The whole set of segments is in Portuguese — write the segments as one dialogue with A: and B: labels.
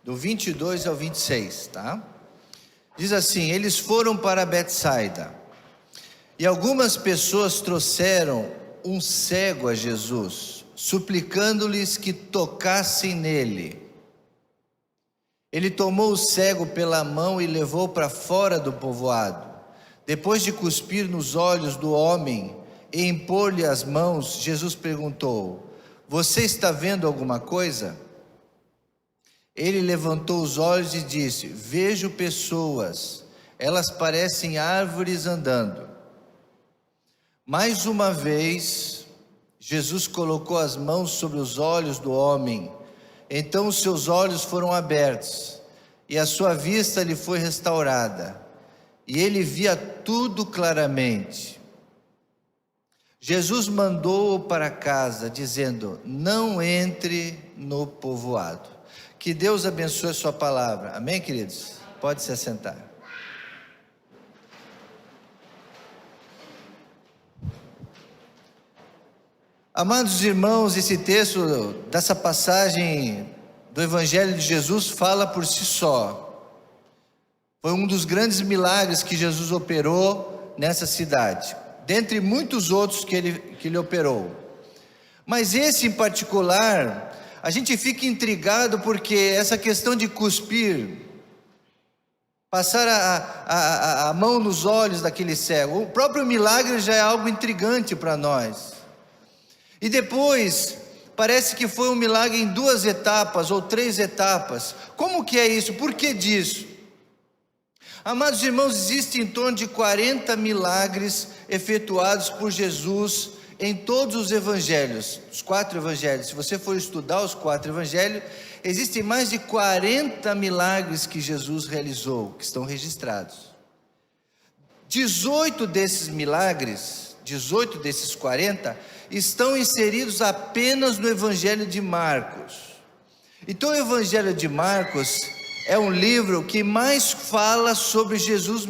A: do 22 ao 26, tá? Diz assim: eles foram para Betsaida, e algumas pessoas trouxeram um cego a Jesus, suplicando-lhes que tocassem nele. Ele tomou o cego pela mão e levou para fora do povoado. Depois de cuspir nos olhos do homem e impor-lhe as mãos, Jesus perguntou: você está vendo alguma coisa? Ele levantou os olhos e disse: vejo pessoas, elas parecem árvores andando. Mais uma vez, Jesus colocou as mãos sobre os olhos do homem. Então os seus olhos foram abertos, e a sua vista lhe foi restaurada, e ele via tudo claramente. Jesus mandou-o para casa, dizendo: não entre no povoado. Que Deus abençoe a sua palavra. Amém, queridos? Pode se assentar. Amados irmãos, esse texto dessa passagem do Evangelho de Jesus fala por si só. Foi um dos grandes milagres que Jesus operou nessa cidade, dentre muitos outros que ele operou. Mas esse em particular, a gente fica intrigado porque essa questão de cuspir, passar a mão nos olhos daquele cego, o próprio milagre já é algo intrigante para nós. E depois, parece que foi um milagre em 2 etapas ou 3 etapas. Como que é isso? Por que disso? Amados irmãos, existem em torno de 40 milagres efetuados por Jesus em todos os evangelhos, os 4 evangelhos. Se você for estudar os 4 evangelhos, existem mais de 40 milagres que Jesus realizou, que estão registrados. 18 desses milagres, 18 desses 40, estão inseridos apenas no Evangelho de Marcos. Então o Evangelho de Marcos é um livro que mais fala sobre Jesus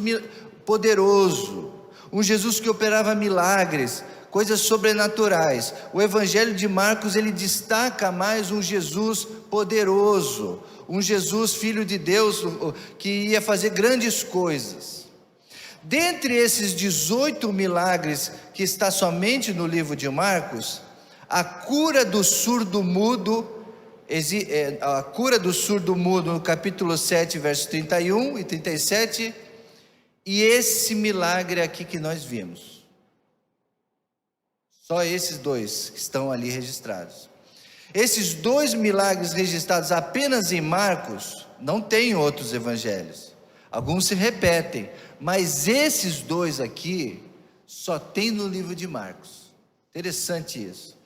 A: poderoso, um Jesus que operava milagres, coisas sobrenaturais. O Evangelho de Marcos, ele destaca mais um Jesus poderoso, um Jesus filho de Deus, que ia fazer grandes coisas. Dentre esses 18 milagres que está somente no livro de Marcos, a cura do surdo-mudo, no capítulo 7, versos 31 e 37, e esse milagre aqui que nós vimos. Só esses 2 que estão ali registrados. Esses 2 milagres registrados apenas em Marcos, não tem em outros evangelhos. Alguns se repetem, mas esses 2 aqui só tem no livro de Marcos. Interessante isso.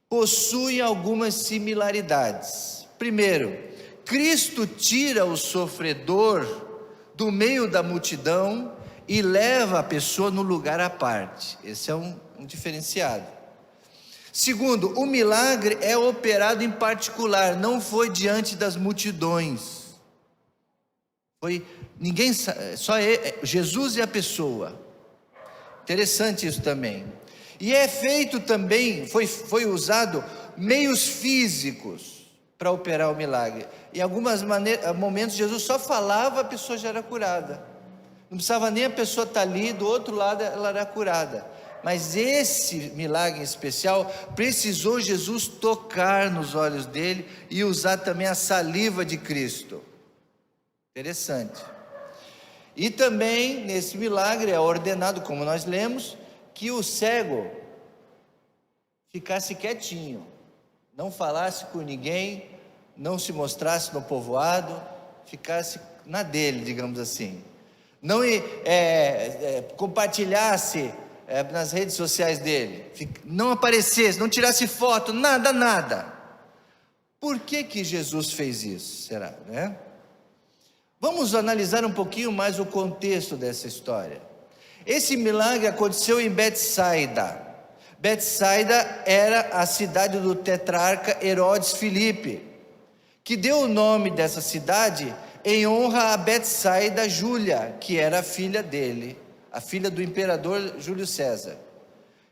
A: Possuem algumas similaridades. Primeiro, Cristo tira o sofredor do meio da multidão e leva a pessoa no lugar à parte. Esse é um diferenciado. Segundo, o milagre é operado em particular, não foi diante das multidões. Foi ninguém, só Jesus e a pessoa. Interessante isso também. E é feito também, foi usado meios físicos para operar o milagre. Em alguns momentos Jesus só falava, a pessoa já era curada. Não precisava nem a pessoa estar ali, do outro lado ela era curada. Mas esse milagre em especial, precisou Jesus tocar nos olhos dele e usar também a saliva de Cristo. Interessante. E também nesse milagre é ordenado, como nós lemos, que o cego ficasse quietinho, não falasse com ninguém, não se mostrasse no povoado, ficasse na dele, digamos assim. Não compartilhasse nas redes sociais dele, não aparecesse, não tirasse foto, nada. Por que Jesus fez isso, será, né? Vamos analisar um pouquinho mais o contexto dessa história. Esse milagre aconteceu em Betsaida. Betsaida era a cidade do tetrarca Herodes Filipe, que deu o nome dessa cidade em honra a Betsaida Júlia, que era a filha dele, a filha do imperador Júlio César.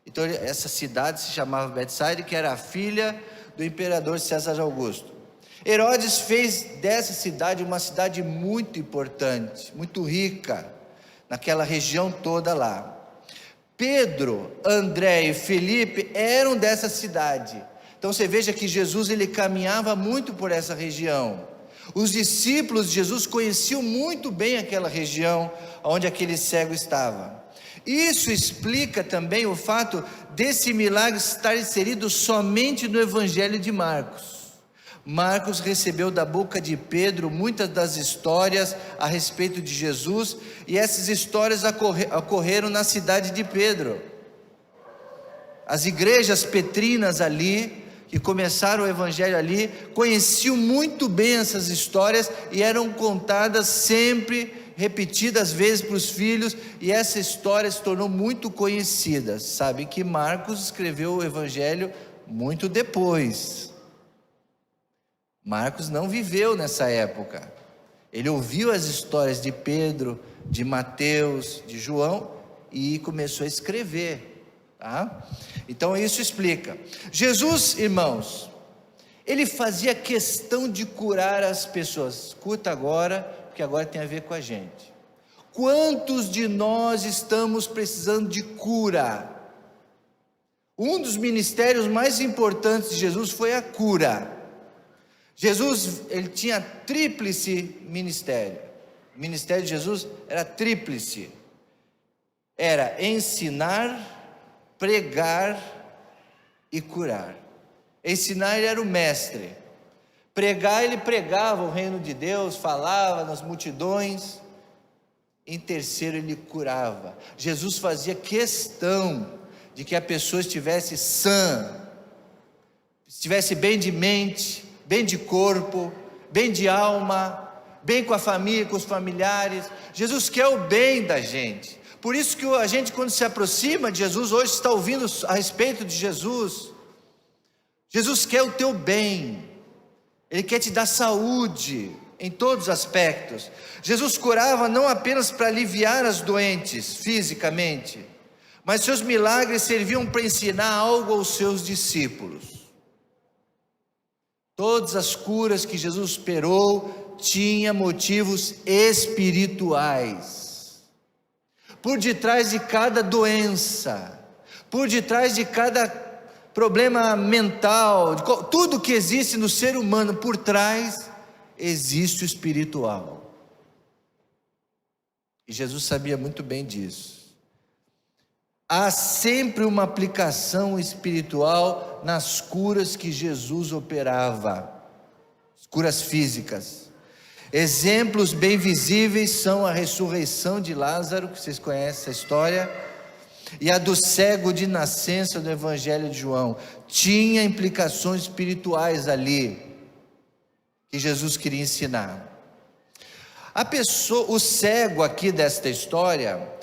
A: Então essa cidade se chamava Betsaida, que era a filha do imperador César Augusto. Herodes fez dessa cidade uma cidade muito importante, muito rica, naquela região toda lá. Pedro, André e Felipe eram dessa cidade. Então você veja que Jesus ele caminhava muito por essa região. Os discípulos de Jesus conheciam muito bem aquela região onde aquele cego estava. Isso explica também o fato desse milagre estar inserido somente no Evangelho de Marcos. Marcos recebeu da boca de Pedro muitas das histórias a respeito de Jesus, e essas histórias ocorreram na cidade de Pedro. As igrejas petrinas ali, que começaram o Evangelho ali, conheciam muito bem essas histórias e eram contadas sempre, repetidas vezes para os filhos, e essa história se tornou muito conhecida. Sabe que Marcos escreveu o Evangelho muito depois. Marcos não viveu nessa época. Ele ouviu as histórias de Pedro, de Mateus, de João e começou a escrever, tá? Então isso explica. Jesus, irmãos, ele fazia questão de curar as pessoas. Escuta agora, porque agora tem a ver com a gente. Quantos de nós estamos precisando de cura? Um dos ministérios mais importantes de Jesus foi a cura. Jesus, ele tinha tríplice ministério. O ministério de Jesus era tríplice. Era ensinar, pregar e curar. Ensinar, ele era o mestre. Pregar, ele pregava o reino de Deus, falava nas multidões. Em terceiro, ele curava. Jesus fazia questão de que a pessoa estivesse sã, estivesse bem de mente, bem de corpo, bem de alma, bem com a família, com os familiares. Jesus quer o bem da gente. Por isso que a gente, quando se aproxima de Jesus, hoje está ouvindo a respeito de Jesus. Jesus quer o teu bem. Ele quer te dar saúde em todos os aspectos. Jesus curava não apenas para aliviar as doentes fisicamente, mas seus milagres serviam para ensinar algo aos seus discípulos. Todas as curas que Jesus operou tinham motivos espirituais. Por detrás de cada doença, por detrás de cada problema mental, tudo que existe no ser humano, por trás existe o espiritual. E Jesus sabia muito bem disso. Há sempre uma aplicação espiritual nas curas que Jesus operava, as curas físicas. Exemplos bem visíveis são a ressurreição de Lázaro, que vocês conhecem essa história, e a do cego de nascença do Evangelho de João. Tinha implicações espirituais ali, que Jesus queria ensinar. O cego aqui desta história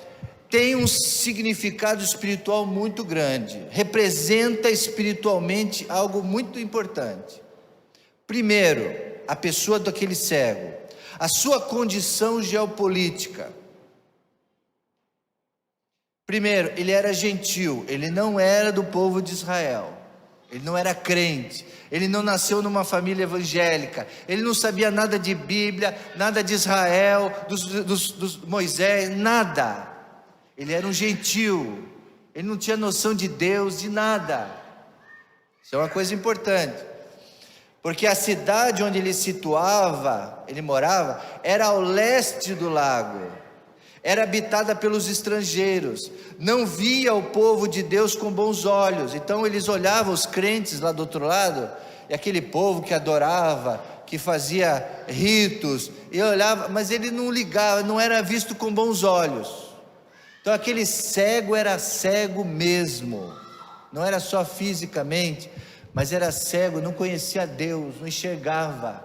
A: tem um significado espiritual muito grande, representa espiritualmente algo muito importante. Primeiro, a pessoa daquele cego, a sua condição geopolítica. Primeiro, ele era gentil, ele não era do povo de Israel, ele não era crente, ele não nasceu numa família evangélica, ele não sabia nada de Bíblia, nada de Israel, dos Moisés, nada. Ele era um gentil, ele não tinha noção de Deus, de nada. Isso é uma coisa importante, porque a cidade onde ele situava, ele morava, era ao leste do lago, era habitada pelos estrangeiros, não via o povo de Deus com bons olhos. Então eles olhavam os crentes lá do outro lado, e aquele povo que adorava, que fazia ritos, e olhava, mas ele não ligava, não era visto com bons olhos. Então aquele cego era cego mesmo, não era só fisicamente, mas era cego, não conhecia Deus, não enxergava.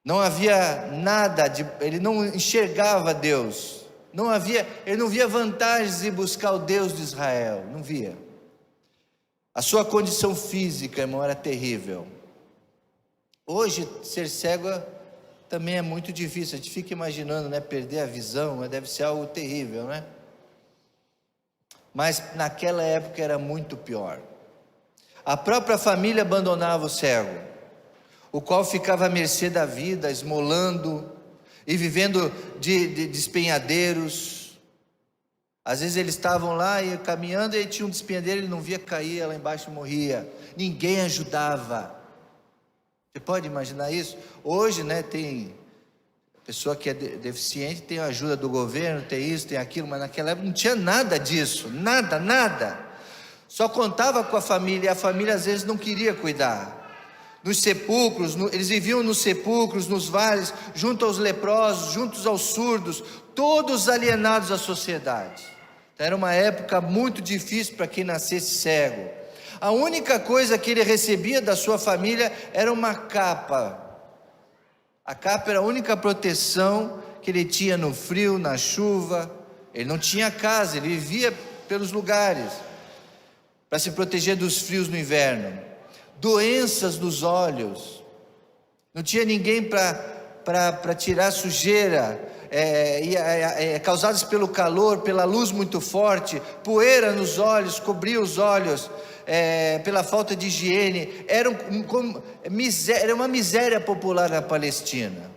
A: Não havia nada, ele não enxergava Deus, ele não via vantagens em buscar o Deus de Israel, não via. A sua condição física, irmão, era terrível. Hoje, ser cego também é muito difícil, a gente fica imaginando, né, perder a visão, deve ser algo terrível, né? Mas naquela época era muito pior. A própria família abandonava o cego, o qual ficava à mercê da vida, esmolando e vivendo de despenhadeiros. Às vezes eles estavam lá e caminhando e tinha um despenhadeiro, ele não via, cair lá embaixo e morria. Ninguém ajudava. Você pode imaginar isso? Hoje, né, tem pessoa que é deficiente, tem a ajuda do governo, tem isso, tem aquilo, mas naquela época não tinha nada disso, nada. Só contava com a família, e a família às vezes não queria cuidar. Nos sepulcros, eles viviam nos sepulcros, nos vales, junto aos leprosos, juntos aos surdos, todos alienados à sociedade. Então, era uma época muito difícil para quem nascesse cego. A única coisa que ele recebia da sua família era uma capa. A capa era a única proteção que ele tinha no frio, na chuva. Ele não tinha casa, ele vivia pelos lugares para se proteger dos frios no inverno. Doenças nos olhos, não tinha ninguém para tirar sujeira, causadas pelo calor, pela luz muito forte, poeira nos olhos, cobria os olhos, pela falta de higiene. Era uma miséria popular na Palestina.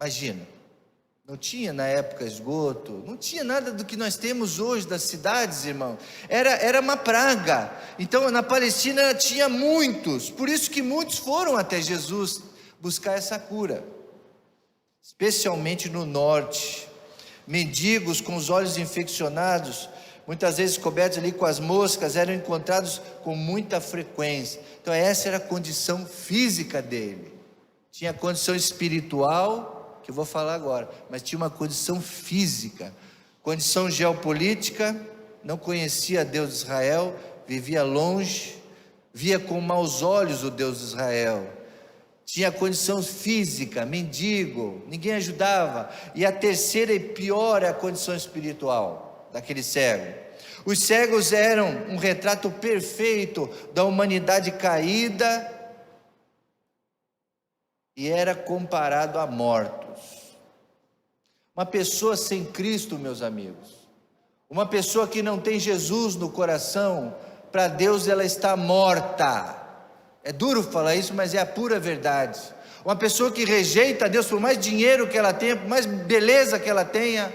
A: Imagina, não tinha na época esgoto, não tinha nada do que nós temos hoje das cidades, irmão. Era uma praga. Então na Palestina tinha muitos, por isso que muitos foram até Jesus buscar essa cura, especialmente no norte. Mendigos com os olhos infeccionados, muitas vezes cobertos ali com as moscas, eram encontrados com muita frequência. Então essa era a condição física dele. Tinha a condição espiritual, que eu vou falar agora, mas tinha uma condição física, condição geopolítica, não conhecia Deus de Israel, vivia longe, via com maus olhos o Deus de Israel. Tinha condição física, mendigo, ninguém ajudava. E a terceira e pior é a condição espiritual daquele cego. Os cegos eram um retrato perfeito da humanidade caída e era comparado a mortos. Uma pessoa sem Cristo, meus amigos, uma pessoa que não tem Jesus no coração, para Deus ela está morta. É duro falar isso, mas é a pura verdade. Uma pessoa que rejeita Deus, por mais dinheiro que ela tenha, por mais beleza que ela tenha.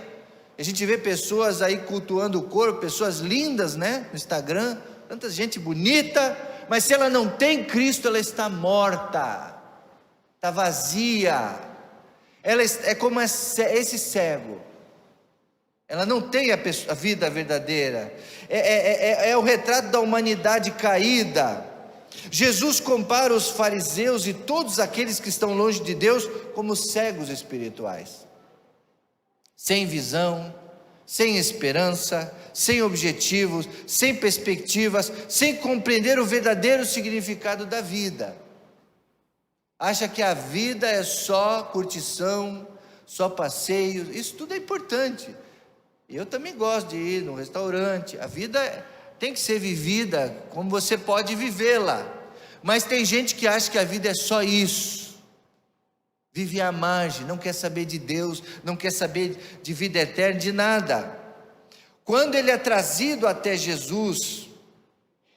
A: A gente vê pessoas aí cultuando o corpo, pessoas lindas, né, no Instagram, tanta gente bonita, mas se ela não tem Cristo, ela está morta, está vazia. Ela é como esse cego, ela não tem a vida verdadeira, é o retrato da humanidade caída. Jesus compara os fariseus e todos aqueles que estão longe de Deus como cegos espirituais, sem visão, sem esperança, sem objetivos, sem perspectivas, sem compreender o verdadeiro significado da vida. Acha que a vida é só curtição, só passeio. Isso tudo é importante. Eu também gosto de ir num restaurante. A vida tem que ser vivida como você pode vivê-la. Mas tem gente que acha que a vida é só isso. Vive à margem, não quer saber de Deus, não quer saber de vida eterna, de nada. Quando ele é trazido até Jesus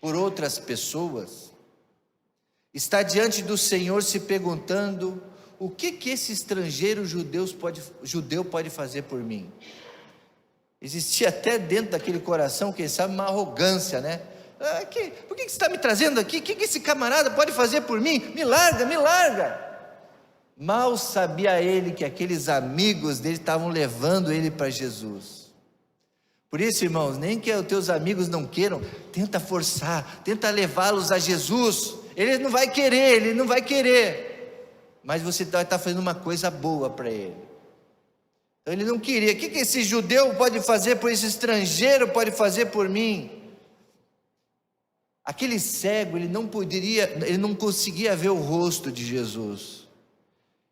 A: por outras pessoas, está diante do Senhor se perguntando: o que esse estrangeiro judeu pode fazer por mim? Existia até dentro daquele coração, quem sabe, uma arrogância, né? Por que você está me trazendo aqui? O que esse camarada pode fazer por mim? Me larga, me larga. Mal sabia ele que aqueles amigos dele estavam levando ele para Jesus. Por isso, irmãos, nem que os teus amigos não queiram, tenta forçar, tenta levá-los a Jesus. Ele não vai querer, mas você vai estar fazendo uma coisa boa para ele. Então ele não queria. O que esse judeu pode fazer por esse estrangeiro, pode fazer por mim? Aquele cego, ele não conseguia ver o rosto de Jesus,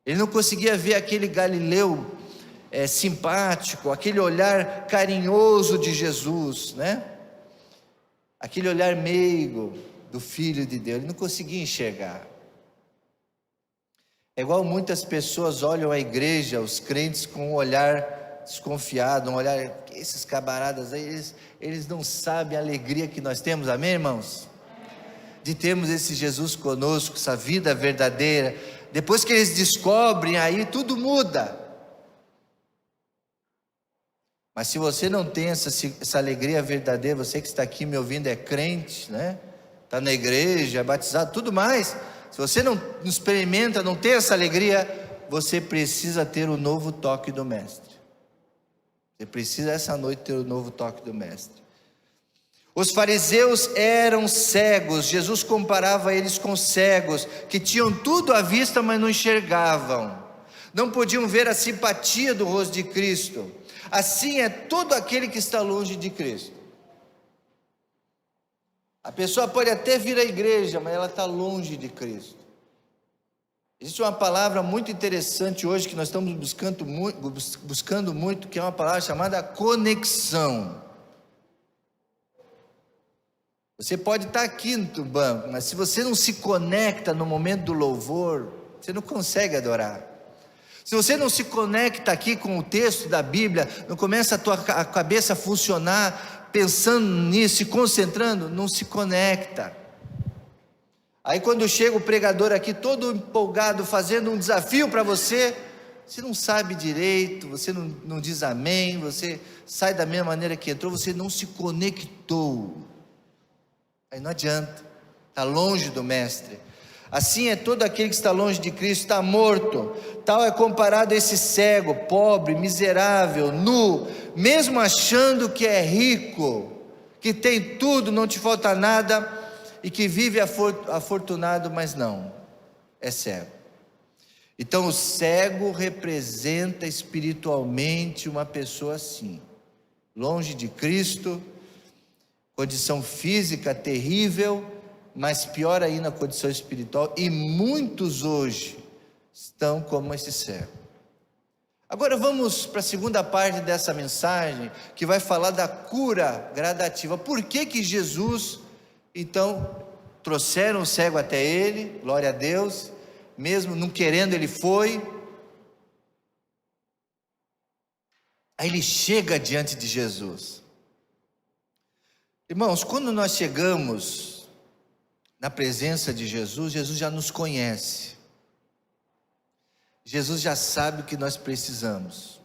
A: ele não conseguia ver aquele galileu simpático, aquele olhar carinhoso de Jesus, né? Aquele olhar meigo do Filho de Deus, ele não conseguia enxergar. É igual muitas pessoas olham a igreja, os crentes, com um olhar desconfiado, um olhar, esses camaradas aí, eles não sabem a alegria que nós temos, amém, irmãos? De termos esse Jesus conosco, essa vida verdadeira. Depois que eles descobrem, aí tudo muda. Mas se você não tem essa alegria verdadeira, você que está aqui me ouvindo é crente, né? Está na igreja, é batizado, tudo mais. Se você não experimenta, não tem essa alegria, você precisa ter o novo toque do Mestre. Você precisa essa noite ter o novo toque do Mestre. Os fariseus eram cegos. Jesus comparava eles com cegos, que tinham tudo à vista, mas não enxergavam. Não podiam ver a simpatia do rosto de Cristo. Assim é todo aquele que está longe de Cristo. A pessoa pode até vir à igreja, mas ela está longe de Cristo. Existe uma palavra muito interessante hoje, que nós estamos buscando muito, que é uma palavra chamada conexão. Você pode estar aqui no banco, mas se você não se conecta no momento do louvor, você não consegue adorar. Se você não se conecta aqui com o texto da Bíblia, não começa a cabeça a funcionar, pensando nisso, se concentrando, não se conecta. Aí quando chega o pregador aqui todo empolgado, fazendo um desafio para você, você não sabe direito, você não diz amém, você sai da mesma maneira que entrou, você não se conectou. Aí não adianta, está longe do Mestre. Assim é todo aquele que está longe de Cristo, está morto. Tal é comparado a esse cego, pobre, miserável, nu, mesmo achando que é rico, que tem tudo, não te falta nada, e que vive afortunado, mas não, é cego. Então o cego representa espiritualmente uma pessoa assim, longe de Cristo, condição física terrível, mas pior ainda a condição espiritual, e muitos hoje estão como esse cego. Agora vamos para a segunda parte dessa mensagem, que vai falar da cura gradativa. Por que Jesus, então, trouxeram o cego até ele, glória a Deus, mesmo não querendo ele foi. Aí ele chega diante de Jesus. Irmãos, quando nós chegamos na presença de Jesus, Jesus já nos conhece. Jesus já sabe o que nós precisamos.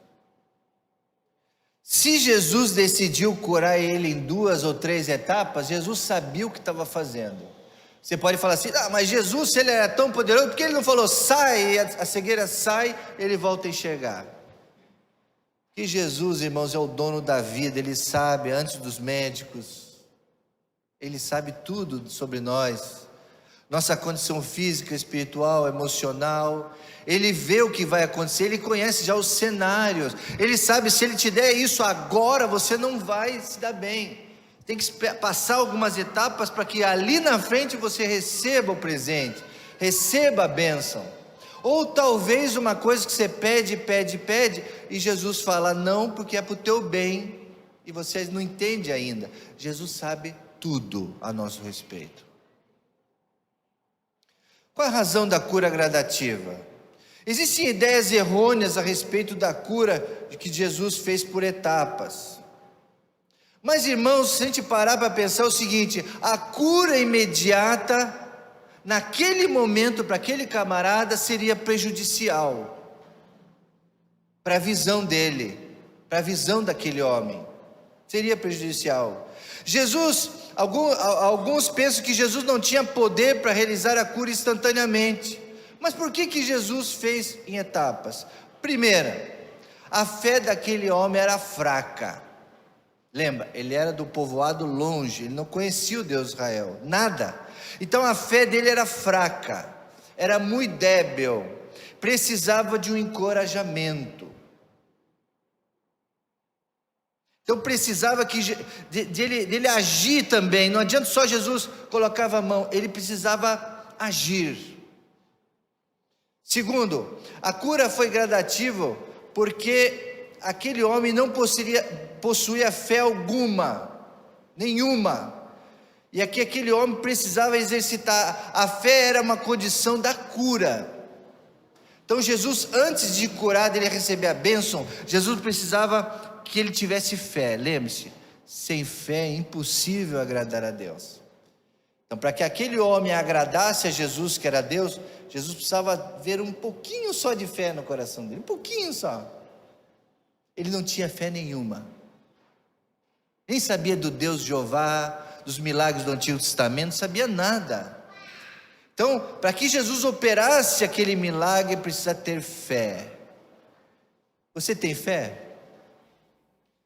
A: Se Jesus decidiu curar ele em 2 ou 3 etapas, Jesus sabia o que estava fazendo. Você pode falar assim, mas Jesus, se ele era tão poderoso, por que ele não falou, sai, e a cegueira sai, ele volta a enxergar? Que Jesus, irmãos, é o dono da vida, ele sabe antes dos médicos, ele sabe tudo sobre nós, nossa condição física, espiritual, emocional. Ele vê o que vai acontecer, ele conhece já os cenários, ele sabe, se ele te der isso agora, você não vai se dar bem. Tem que passar algumas etapas para que ali na frente você receba o presente, receba a bênção. Ou talvez uma coisa que você pede, e Jesus fala não, porque é para o teu bem, e você não entende ainda. Jesus sabe tudo a nosso respeito. Qual a razão da cura gradativa? Existem ideias errôneas a respeito da cura que Jesus fez por etapas. Mas, irmãos, se a gente parar para pensar o seguinte, a cura imediata, naquele momento, para aquele camarada, seria prejudicial para a visão dele, para a visão daquele homem, seria prejudicial. Jesus, alguns pensam que Jesus não tinha poder para realizar a cura instantaneamente. Mas por que Jesus fez em etapas? Primeira, a fé daquele homem era fraca. Lembra, ele era do povoado longe, ele não conhecia o Deus de Israel, nada. Então a fé dele era fraca, era muito débil, precisava de um encorajamento. Então precisava dele agir também. Não adianta só Jesus colocava a mão, ele precisava agir. Segundo, a cura foi gradativa porque aquele homem não possuía fé alguma, nenhuma. E aqui aquele homem precisava exercitar. A fé era uma condição da cura. Então Jesus, antes de curar, dele receber a bênção, Jesus precisava que ele tivesse fé. Lembre-se, sem fé é impossível agradar a Deus. Então, para que aquele homem agradasse a Jesus, que era Deus, Jesus precisava ver um pouquinho só de fé no coração dele, um pouquinho só. Ele não tinha fé nenhuma, nem sabia do Deus Jeová, dos milagres do Antigo Testamento, não sabia nada. Então, para que Jesus operasse aquele milagre, precisa ter fé. Você tem fé?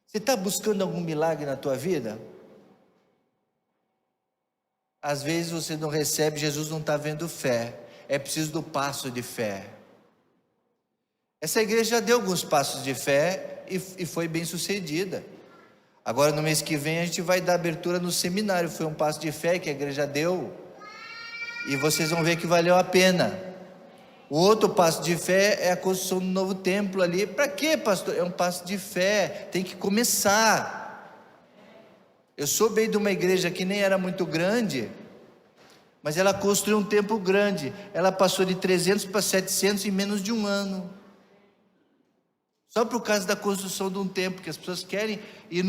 A: Você está buscando algum milagre na tua vida? Às vezes você não recebe, Jesus não está vendo fé. É preciso do passo de fé. Essa igreja já deu alguns passos de fé e foi bem sucedida. Agora no mês que vem a gente vai dar abertura no seminário. Foi um passo de fé que a igreja deu. E vocês vão ver que valeu a pena. O outro passo de fé é a construção do novo templo ali. Para quê, pastor? É um passo de fé, tem que começar. Eu soube de uma igreja que nem era muito grande, mas ela construiu um templo grande. Ela passou de 300 para 700 em menos de um ano. Só por causa da construção de um templo, que as pessoas querem ir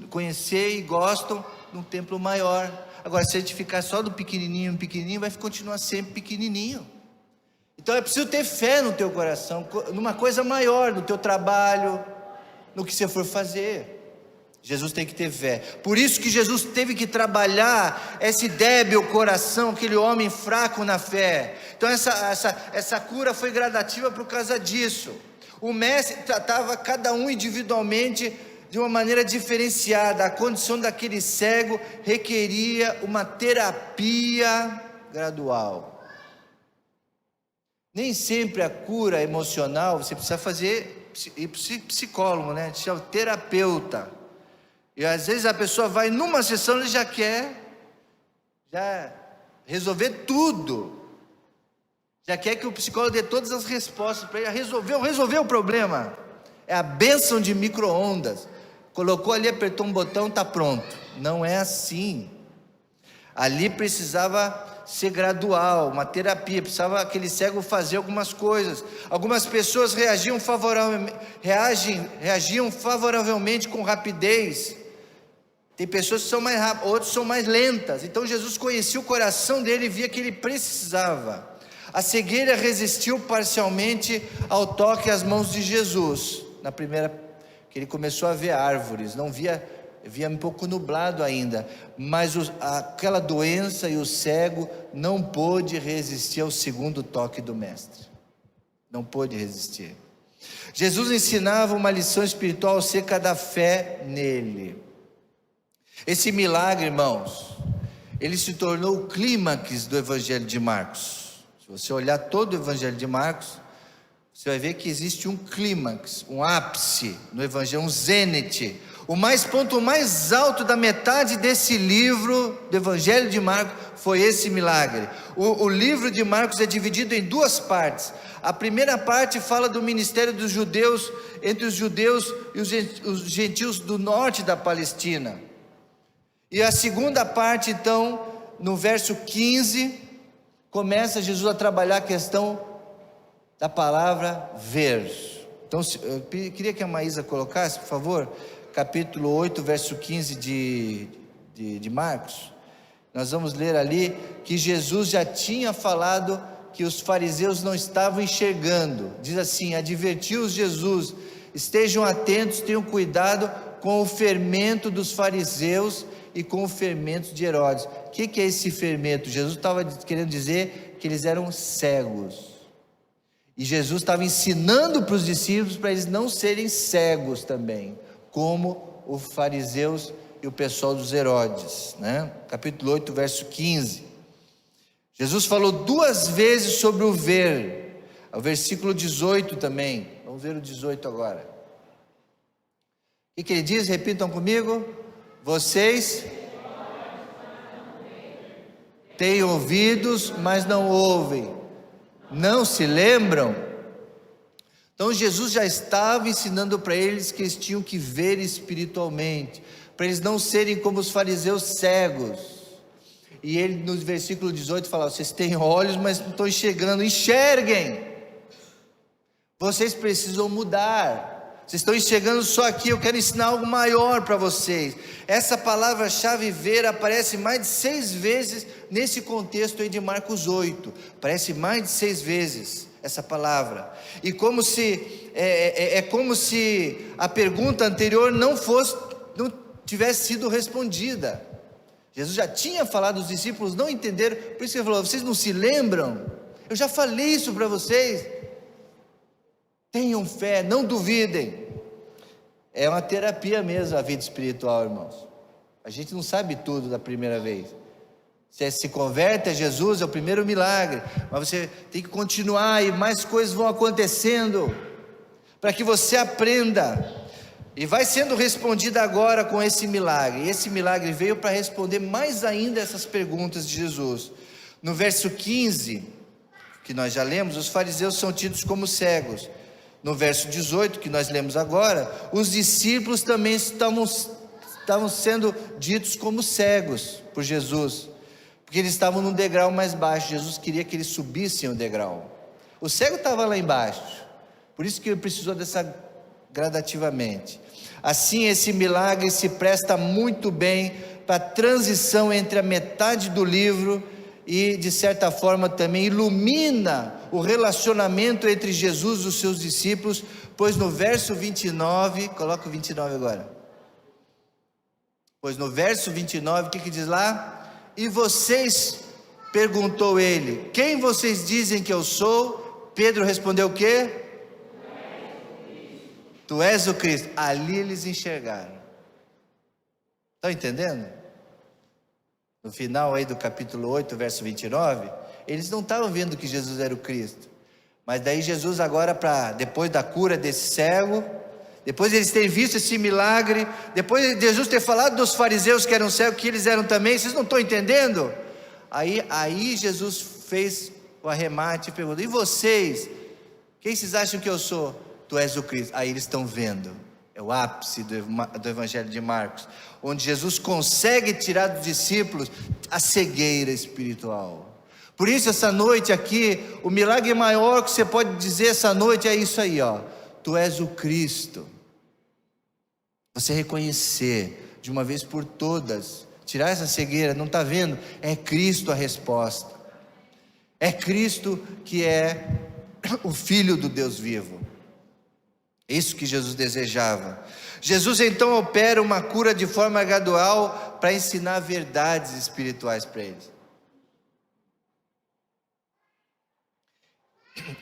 A: conhecer e gostam de um templo maior. Agora, se a gente ficar só do pequenininho, vai continuar sempre pequenininho. Então é preciso ter fé no teu coração, numa coisa maior, no teu trabalho, no que você for fazer. Jesus tem que ter fé. Por isso que Jesus teve que trabalhar esse débil coração, aquele homem fraco na fé. Então essa cura foi gradativa por causa disso. O mestre tratava cada um individualmente de uma maneira diferenciada. A condição daquele cego requeria uma terapia gradual. Nem sempre a cura emocional, você precisa ir para o psicólogo, né? Chama terapeuta. E às vezes a pessoa vai numa sessão e já quer resolver tudo. Já quer que o psicólogo dê todas as respostas para ele. Resolveu o problema. É a bênção de micro-ondas. Colocou ali, apertou um botão, está pronto. Não é assim. Ali precisava ser gradual, uma terapia. Precisava aquele cego fazer algumas coisas. Algumas pessoas reagiam favoravelmente com rapidez. Tem pessoas que são mais rápidas, outros são mais lentas. Então Jesus conhecia o coração dele e via que ele precisava. A cegueira resistiu parcialmente ao toque às mãos de Jesus. Na primeira, que ele começou a ver árvores, não via um pouco nublado ainda, mas aquela doença e o cego não pôde resistir ao segundo toque do mestre. Não pôde resistir. Jesus ensinava uma lição espiritual acerca da fé nele. Esse milagre, irmãos, ele se tornou o clímax do Evangelho de Marcos. Se você olhar todo o Evangelho de Marcos, você vai ver que existe um clímax, um ápice no Evangelho, um zênite. O ponto mais alto da metade desse livro, do Evangelho de Marcos, foi esse milagre. O livro de Marcos é dividido em duas partes. A primeira parte fala do ministério dos judeus, entre os judeus e os gentios do norte da Palestina. E a segunda parte, então, no verso 15, começa Jesus a trabalhar a questão da palavra ver. Então, eu queria que a Maísa colocasse, por favor, capítulo 8, verso 15 de Marcos. Nós vamos ler ali que Jesus já tinha falado que os fariseus não estavam enxergando. Diz assim: advertiu-os Jesus: estejam atentos, tenham cuidado com o fermento dos fariseus e com o fermento de Herodes. O que é esse fermento? Jesus estava querendo dizer que eles eram cegos. E Jesus estava ensinando para os discípulos para eles não serem cegos também, como os fariseus e o pessoal dos Herodes, né? Capítulo 8, verso 15. Jesus falou duas vezes sobre o ver. O versículo 18 também. Vamos ver o 18 agora. O que ele diz? Repitam comigo. Vocês têm ouvidos, mas não ouvem. Não se lembram? Então Jesus já estava ensinando para eles que eles tinham que ver espiritualmente, para eles não serem como os fariseus cegos. E ele no versículo 18 fala: vocês têm olhos, mas não estão enxergando. Enxerguem. Vocês precisam mudar. Vocês estão enxergando só aqui, eu quero ensinar algo maior para vocês. Essa palavra-chave ver aparece mais de 6 vezes nesse contexto aí de Marcos 8. Aparece mais de 6 vezes essa palavra. E como se como se a pergunta anterior não tivesse sido respondida. Jesus já tinha falado, os discípulos não entenderam, por isso que ele falou: vocês não se lembram? Eu já falei isso para vocês. Tenham fé, não duvidem. É uma terapia mesmo a vida espiritual, irmãos. A gente não sabe tudo da primeira vez. Você se converte a Jesus, é o primeiro milagre, mas você tem que continuar, e mais coisas vão acontecendo, para que você aprenda, e vai sendo respondida agora com esse milagre. E esse milagre veio para responder mais ainda essas perguntas de Jesus. No verso 15, que nós já lemos, os fariseus são tidos como cegos. No verso 18, que nós lemos agora, os discípulos também estavam sendo ditos como cegos por Jesus, porque eles estavam num degrau mais baixo. Jesus queria que eles subissem o degrau. O cego estava lá embaixo, por isso que ele precisou dessa gradativamente. Assim, esse milagre se presta muito bem para a transição entre a metade do livro e, de certa forma, também ilumina o relacionamento entre Jesus e os seus discípulos, pois no verso 29, coloca o 29 agora. Pois no verso 29, o que diz lá? E vocês, perguntou ele, quem vocês dizem que eu sou? Pedro respondeu o quê? Tu és o Cristo. Ali eles enxergaram. Estão entendendo? No final aí do capítulo 8, verso 29, eles não estavam vendo que Jesus era o Cristo. Mas daí Jesus agora, depois da cura desse cego, depois de eles terem visto esse milagre, depois de Jesus ter falado dos fariseus que eram cegos, que eles eram também, vocês não estão entendendo? Aí Jesus fez o arremate e perguntou: e vocês? Quem vocês acham que eu sou? Tu és o Cristo. Aí eles estão vendo. É o ápice do Evangelho de Marcos, onde Jesus consegue tirar dos discípulos a cegueira espiritual. Por isso, essa noite aqui, o milagre maior que você pode dizer essa noite é isso aí, ó. Tu és o Cristo. Você reconhecer de uma vez por todas, tirar essa cegueira, não está vendo? É Cristo a resposta. É Cristo que é o Filho do Deus vivo. Isso que Jesus desejava. Jesus então opera uma cura de forma gradual para ensinar verdades espirituais para eles.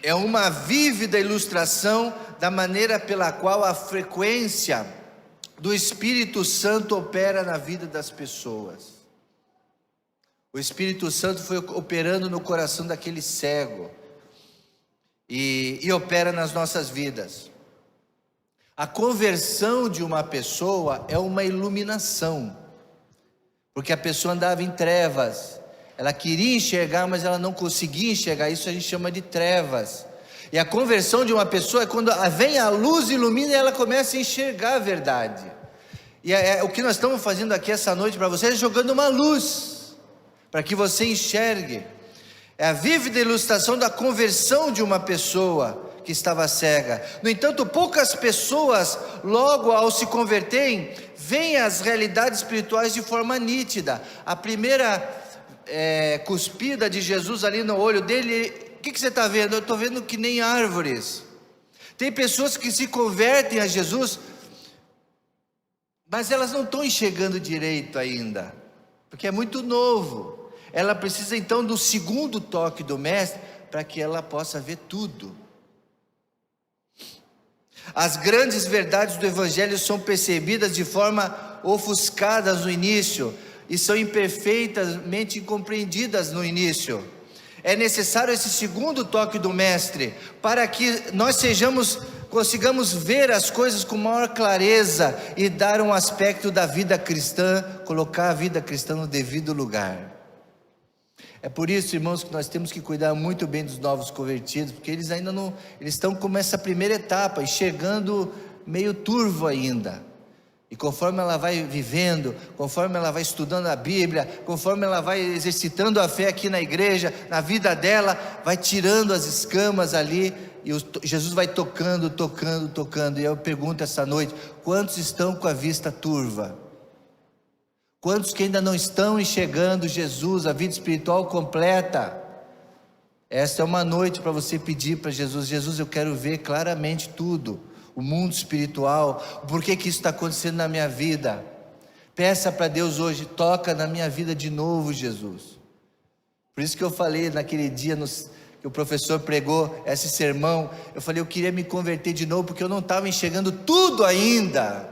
A: É uma vívida ilustração da maneira pela qual a frequência do Espírito Santo opera na vida das pessoas. O Espírito Santo foi operando no coração daquele cego e opera nas nossas vidas. A conversão de uma pessoa é uma iluminação, porque a pessoa andava em trevas, ela queria enxergar, mas ela não conseguia enxergar. Isso a gente chama de trevas. E a conversão de uma pessoa é quando vem a luz, ilumina e ela começa a enxergar a verdade. E o que nós estamos fazendo aqui essa noite para você é jogando uma luz, para que você enxergue. É a vívida ilustração da conversão de uma pessoa que estava cega. No entanto, poucas pessoas, logo ao se converterem, veem as realidades espirituais de forma nítida. A primeira cuspida de Jesus ali no olho dele, o que você está vendo? Eu estou vendo que nem árvores. Tem pessoas que se convertem a Jesus, mas elas não estão enxergando direito ainda, porque é muito novo. Ela precisa então do segundo toque do mestre, para que ela possa ver tudo. As grandes verdades do Evangelho são percebidas de forma ofuscada no início, e são imperfeitamente compreendidas no início. É necessário esse segundo toque do mestre, para que nós consigamos ver as coisas com maior clareza, e dar um aspecto da vida cristã, colocar a vida cristã no devido lugar. É por isso, irmãos, que nós temos que cuidar muito bem dos novos convertidos, porque eles ainda não, eles estão como essa primeira etapa, enxergando meio turvo ainda. E conforme ela vai vivendo, conforme ela vai estudando a Bíblia, conforme ela vai exercitando a fé aqui na igreja, na vida dela, vai tirando as escamas ali e Jesus vai tocando, tocando, tocando. E eu pergunto essa noite: quantos estão com a vista turva? Quantos que ainda não estão enxergando Jesus, a vida espiritual completa? Esta é uma noite para você pedir para Jesus: Jesus, eu quero ver claramente tudo, o mundo espiritual, por que isso está acontecendo na minha vida. Peça para Deus hoje: toca na minha vida de novo, Jesus. Por isso que eu falei naquele dia que o professor pregou esse sermão, eu falei: eu queria me converter de novo, porque eu não estava enxergando tudo ainda,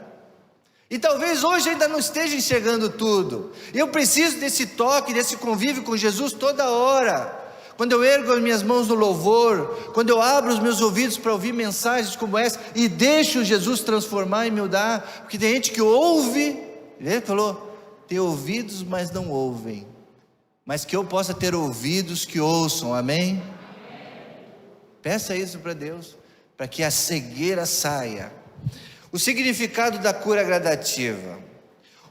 A: e talvez hoje ainda não esteja enxergando tudo. Eu preciso desse toque, desse convívio com Jesus toda hora. Quando eu ergo as minhas mãos no louvor, quando eu abro os meus ouvidos para ouvir mensagens como essa, e deixo Jesus transformar e me mudar, porque tem gente que ouve, ele falou, tem ouvidos mas não ouvem, mas que eu possa ter ouvidos que ouçam, amém? Peça isso para Deus, para que a cegueira saia. O significado da cura gradativa: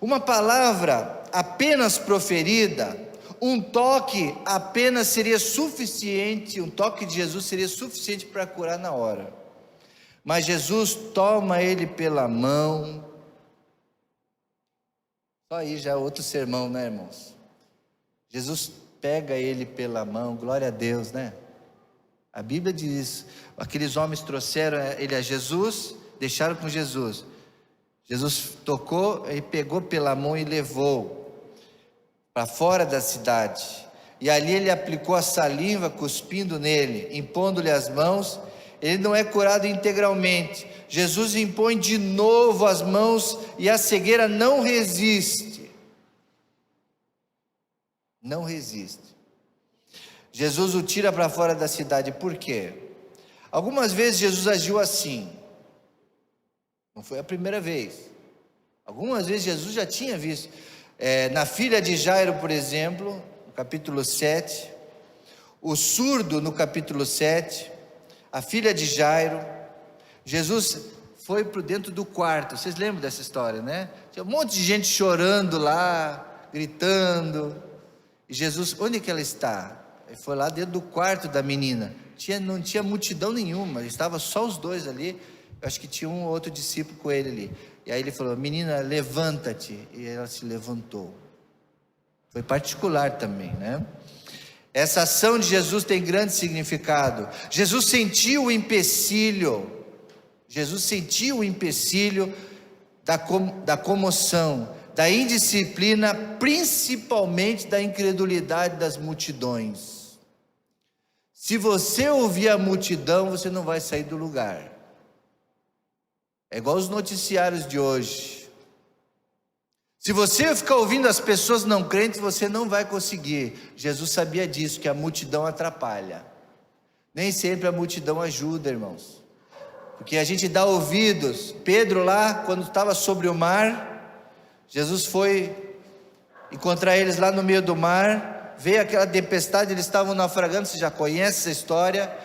A: uma palavra apenas proferida, um toque apenas seria suficiente, um toque de Jesus seria suficiente para curar na hora, mas Jesus toma ele pela mão. Só aí já é outro sermão, né, irmãos? Jesus pega ele pela mão, glória a Deus, né? A Bíblia diz, aqueles homens trouxeram ele a Jesus, deixaram com Jesus. Jesus tocou e pegou pela mão e levou para fora da cidade. E ali ele aplicou a saliva, cuspindo nele, impondo-lhe as mãos. Ele não é curado integralmente. Jesus impõe de novo as mãos e a cegueira não resiste. Não resiste. Jesus o tira para fora da cidade. Por quê? Algumas vezes Jesus agiu assim. Não foi a primeira vez. Algumas vezes Jesus já tinha visto. Na filha de Jairo, por exemplo, no capítulo 7. O surdo, no capítulo 7. A filha de Jairo. Jesus foi para dentro do quarto. Vocês lembram dessa história, né? Tinha um monte de gente chorando lá, gritando. E Jesus, onde que ela está? Ele foi lá dentro do quarto da menina. Não tinha multidão nenhuma, estava só os dois ali. Eu acho que tinha um outro discípulo com ele ali. E aí ele falou: menina, levanta-te. E ela se levantou. Foi particular também, né? Essa ação de Jesus tem grande significado. Jesus sentiu o empecilho. Jesus sentiu o empecilho da comoção, da indisciplina, principalmente da incredulidade das multidões. Se você ouvir a multidão, você não vai sair do lugar. É igual os noticiários de hoje. Se você ficar ouvindo as pessoas não crentes, você não vai conseguir. Jesus sabia disso, que a multidão atrapalha. Nem sempre a multidão ajuda, irmãos. Porque a gente dá ouvidos. Pedro lá, quando estava sobre o mar, Jesus foi encontrar eles lá no meio do mar. Veio aquela tempestade, eles estavam naufragando, você já conhece essa história.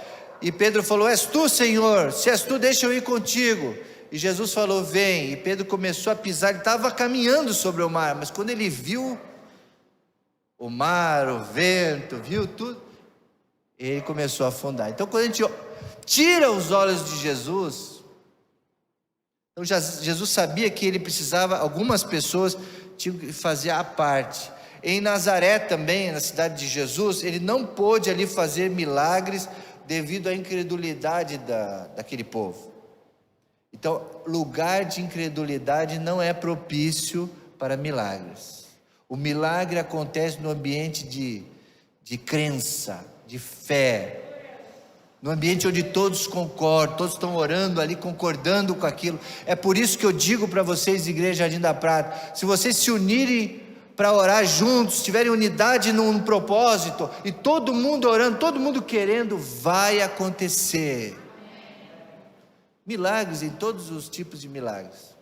A: E Pedro falou: és tu, Senhor? Se és tu, deixa eu ir contigo. E Jesus falou: vem. E Pedro começou a pisar, ele estava caminhando sobre o mar, mas quando ele viu o mar, o vento, viu tudo, ele começou a afundar. Então quando a gente tira os olhos de Jesus, então Jesus sabia que ele precisava, algumas pessoas tinham que fazer a parte. Em Nazaré também, na cidade de Jesus, ele não pôde ali fazer milagres devido à incredulidade daquele povo. Então, lugar de incredulidade não é propício para milagres. O milagre acontece no ambiente de crença, de fé, no ambiente onde todos concordam, todos estão orando ali, concordando com aquilo. É por isso que eu digo para vocês, Igreja Jardim da Prata, se vocês se unirem para orar juntos, tiverem unidade num propósito, e todo mundo orando, todo mundo querendo, vai acontecer. Milagres, em todos os tipos de milagres,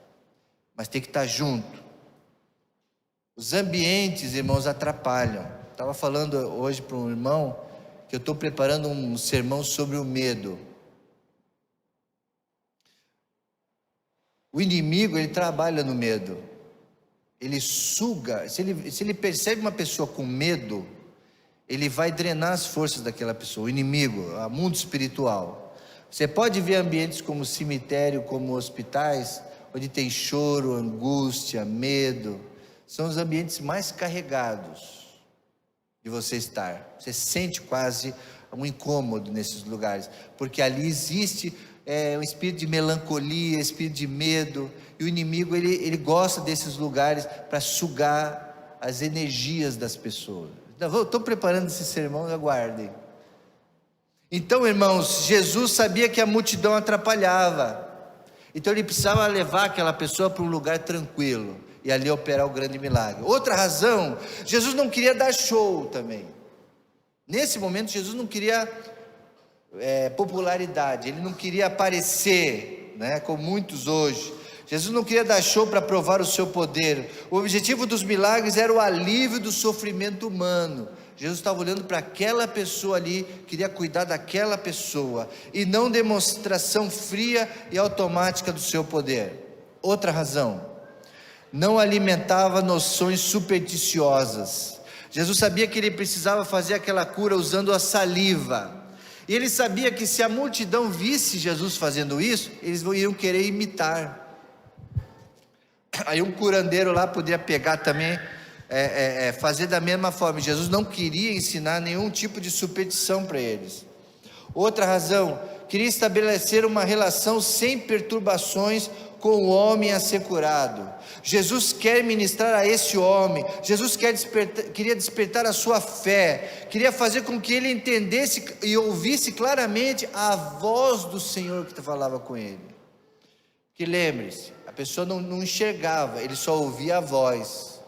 A: mas tem que estar junto. Os ambientes, irmãos, atrapalham. Estava falando hoje para um irmão que eu estou preparando um sermão sobre o medo. O inimigo, ele trabalha no medo. Ele suga, se ele percebe uma pessoa com medo, ele vai drenar as forças daquela pessoa. O inimigo, o mundo espiritual, Você pode ver ambientes como cemitério, como hospitais, onde tem choro, angústia, medo. São os ambientes mais carregados de você estar. Você sente quase um incômodo nesses lugares, porque ali existe um espírito de melancolia, espírito de medo, e o inimigo ele gosta desses lugares para sugar as energias das pessoas. Estou preparando esse sermão, aguardem. Então, irmãos, Jesus sabia que a multidão atrapalhava, então ele precisava levar aquela pessoa para um lugar tranquilo, e ali operar o grande milagre. Outra razão, Jesus não queria dar show também. Nesse momento, Jesus não queria popularidade, ele não queria aparecer, né, como muitos hoje. Jesus não queria dar show para provar o seu poder. O objetivo dos milagres era o alívio do sofrimento humano. Jesus estava olhando para aquela pessoa ali, queria cuidar daquela pessoa, e não demonstração fria e automática do seu poder. Outra razão, não alimentava noções supersticiosas. Jesus sabia que ele precisava fazer aquela cura usando a saliva, e ele sabia que se a multidão visse Jesus fazendo isso, eles iriam querer imitar. Aí um curandeiro lá podia pegar também, fazer da mesma forma. Jesus não queria ensinar nenhum tipo de superstição para eles. Outra razão, queria estabelecer uma relação sem perturbações com o homem a ser curado. Jesus quer ministrar a esse homem, Jesus queria despertar a sua fé, queria fazer com que ele entendesse e ouvisse claramente a voz do Senhor que falava com ele. Que lembre-se, a pessoa não enxergava, ele só ouvia a voz.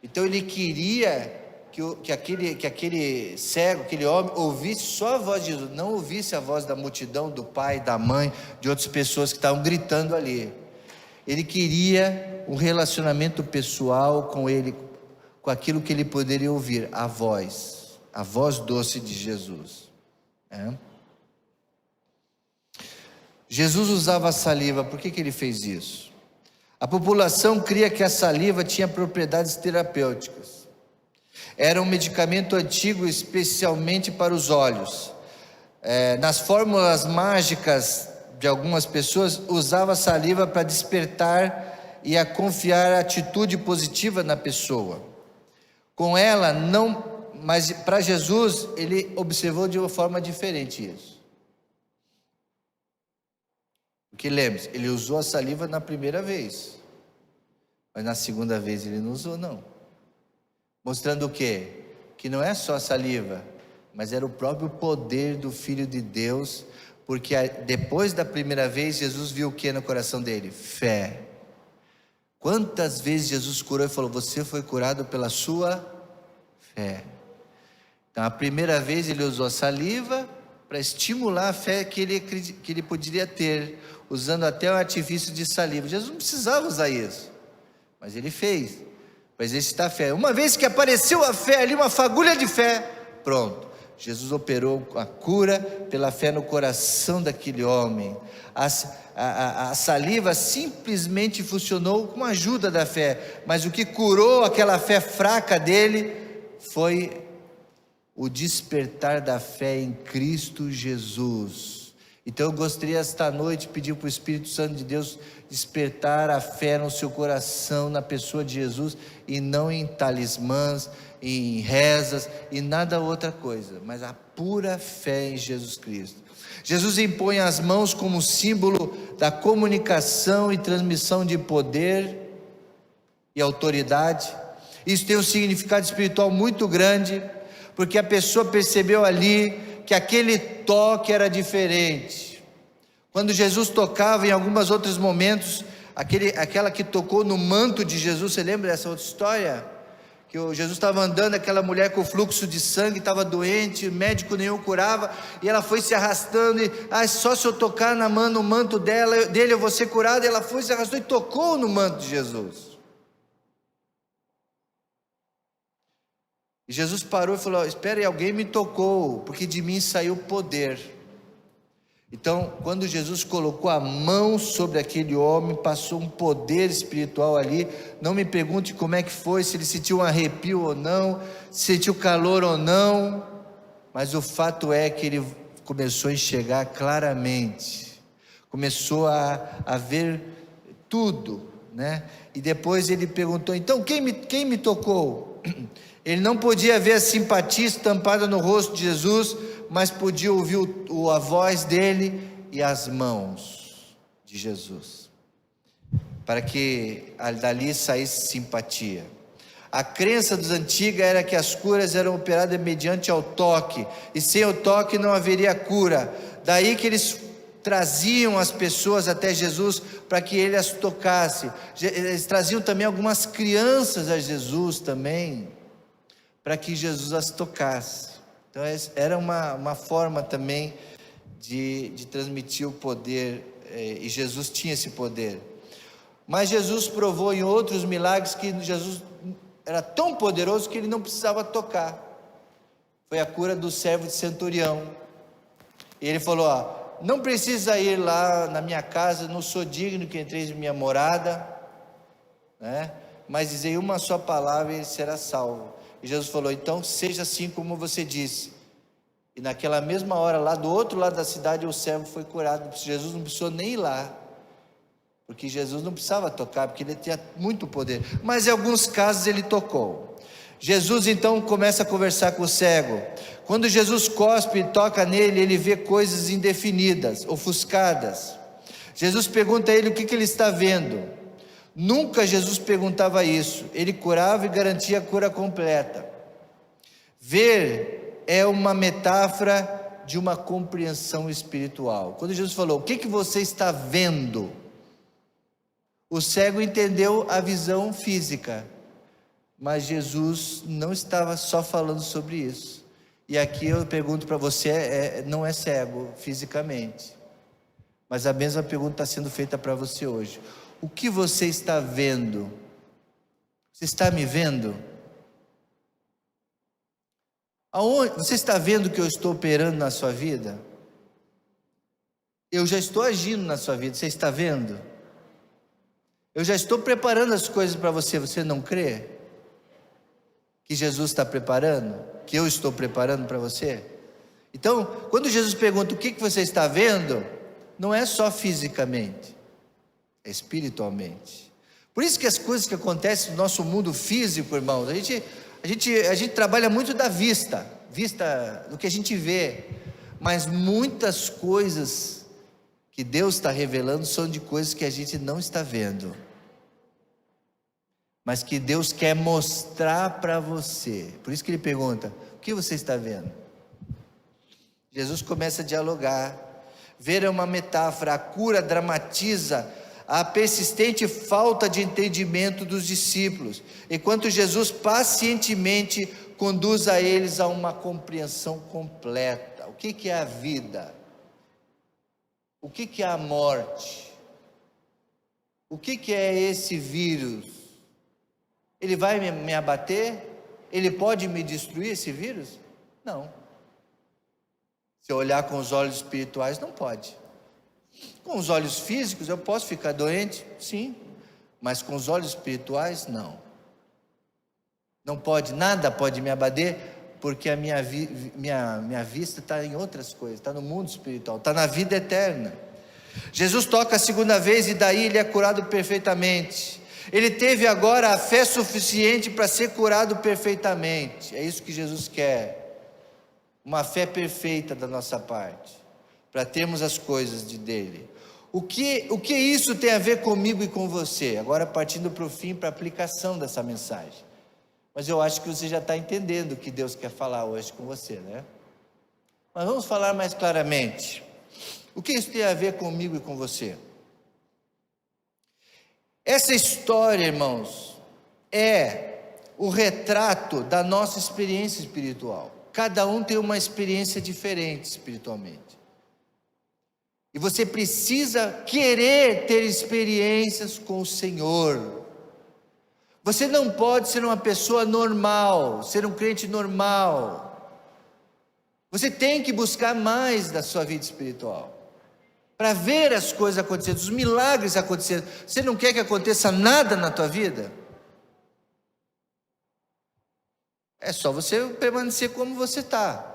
A: Então ele queria que aquele cego, aquele homem, ouvisse só a voz de Jesus, não ouvisse a voz da multidão, do pai, da mãe, de outras pessoas que estavam gritando ali. Ele queria um relacionamento pessoal com ele, com aquilo que ele poderia ouvir, a voz doce de Jesus. Jesus usava a saliva. Por que ele fez isso? A população cria que a saliva tinha propriedades terapêuticas. Era um medicamento antigo, especialmente para os olhos. Nas fórmulas mágicas de algumas pessoas, usava a saliva para despertar e a confiar a atitude positiva na pessoa. Com ela, não, mas para Jesus, ele observou de uma forma diferente isso. Porque lembre-se, ele usou a saliva na primeira vez, mas na segunda vez ele não usou, não. Mostrando o quê? Que não é só a saliva, mas era o próprio poder do Filho de Deus, porque depois da primeira vez, Jesus viu o que no coração dele? Fé. Quantas vezes Jesus curou e falou, você foi curado pela sua fé. Então a primeira vez ele usou a saliva para estimular a fé que ele poderia ter, usando até o artifício de saliva. Jesus não precisava usar isso, mas ele fez, para exercitar a fé. Uma vez que apareceu a fé ali, uma fagulha de fé, pronto, Jesus operou a cura pela fé no coração daquele homem. A saliva simplesmente funcionou com a ajuda da fé, mas o que curou aquela fé fraca dele foi o despertar da fé em Cristo Jesus. Então eu gostaria esta noite pedir para o Espírito Santo de Deus despertar a fé no seu coração, na pessoa de Jesus, e não em talismãs, em rezas e nada outra coisa, mas a pura fé em Jesus Cristo. Jesus impõe as mãos como símbolo da comunicação e transmissão de poder e autoridade. Isso tem um significado espiritual muito grande, porque a pessoa percebeu ali que aquele toque era diferente. Quando Jesus tocava, em alguns outros momentos, aquela que tocou no manto de Jesus, você lembra dessa outra história? Que Jesus estava andando, aquela mulher com fluxo de sangue, estava doente, médico nenhum curava, e ela foi se arrastando, e só se eu tocar no manto dele eu vou ser curado. E ela foi, se arrastou e tocou no manto de Jesus. E Jesus parou e falou, espera aí, alguém me tocou, porque de mim saiu poder. Então, quando Jesus colocou a mão sobre aquele homem, passou um poder espiritual ali. Não me pergunte como é que foi, se ele sentiu um arrepio ou não, se sentiu calor ou não, mas o fato é que ele começou a enxergar claramente, começou a ver tudo, né? E depois ele perguntou: então quem me tocou? Ele não podia ver a simpatia estampada no rosto de Jesus, mas podia ouvir a voz dele e as mãos de Jesus, para que dali saísse simpatia. A crença dos antigos era que as curas eram operadas mediante ao toque, e sem o toque não haveria cura. Daí que eles traziam as pessoas até Jesus para que ele as tocasse. Eles traziam também algumas crianças a Jesus também, para que Jesus as tocasse. Então era uma forma também de transmitir o poder, e Jesus tinha esse poder. Mas Jesus provou em outros milagres que Jesus era tão poderoso que ele não precisava tocar. Foi a cura do servo de centurião. E ele falou: não precisa ir lá na minha casa, não sou digno que entreis em minha morada, né? Mas dizei uma só palavra e ele será salvo. E Jesus falou: então seja assim como você disse. E naquela mesma hora, lá do outro lado da cidade, o servo foi curado. Jesus não precisou nem ir lá, porque Jesus não precisava tocar, porque ele tinha muito poder. Mas em alguns casos ele tocou. Jesus então começa a conversar com o cego. Quando Jesus cospe e toca nele, ele vê coisas indefinidas, ofuscadas. Jesus pergunta a ele o que ele está vendo. Nunca Jesus perguntava isso. Ele curava e garantia a cura completa. Ver é uma metáfora de uma compreensão espiritual. Quando Jesus falou: o que você está vendo? O cego entendeu a visão física, mas Jesus não estava só falando sobre isso. E aqui eu pergunto para você, não é cego fisicamente, mas a mesma pergunta está sendo feita para você hoje. O que você está vendo? Você está me vendo? Aonde você está vendo que eu estou operando na sua vida? Eu já estou agindo na sua vida, você está vendo? Eu já estou preparando as coisas para você, você não crê? Que Jesus está preparando? Que eu estou preparando para você? Então, quando Jesus pergunta o que você está vendo, não é só fisicamente, é espiritualmente. Por isso que as coisas que acontecem no nosso mundo físico, irmãos, a gente trabalha muito da vista do que a gente vê, mas muitas coisas que Deus está revelando são de coisas que a gente não está vendo, mas que Deus quer mostrar para você. Por isso que ele pergunta: o que você está vendo? Jesus começa a dialogar. Ver é uma metáfora. A cura dramatiza a persistente falta de entendimento dos discípulos, enquanto Jesus pacientemente conduz a eles a uma compreensão completa. O que é a vida? O que é a morte? O que é esse vírus? Ele vai me abater? Ele pode me destruir, esse vírus? Não. Se eu olhar com os olhos espirituais, não pode. Com os olhos físicos eu posso ficar doente? Sim. Mas com os olhos espirituais, não. Não pode, nada pode me abater, porque a minha vista está em outras coisas, está no mundo espiritual, está na vida eterna. Jesus toca a segunda vez e daí ele é curado perfeitamente. Ele teve agora a fé suficiente para ser curado perfeitamente. É isso que Jesus quer, uma fé perfeita da nossa parte, para termos as coisas dele. O que isso tem a ver comigo e com você? Agora partindo para o fim, para a aplicação dessa mensagem. Mas eu acho que você já está entendendo o que Deus quer falar hoje com você, né? Mas vamos falar mais claramente. O que isso tem a ver comigo e com você? Essa história, irmãos, é o retrato da nossa experiência espiritual. Cada um tem uma experiência diferente espiritualmente. E você precisa querer ter experiências com o Senhor. Você não pode ser uma pessoa normal, ser um crente normal. Você tem que buscar mais da sua vida espiritual, para ver as coisas acontecendo, os milagres acontecendo. Você não quer que aconteça nada na tua vida? É só você permanecer como você está.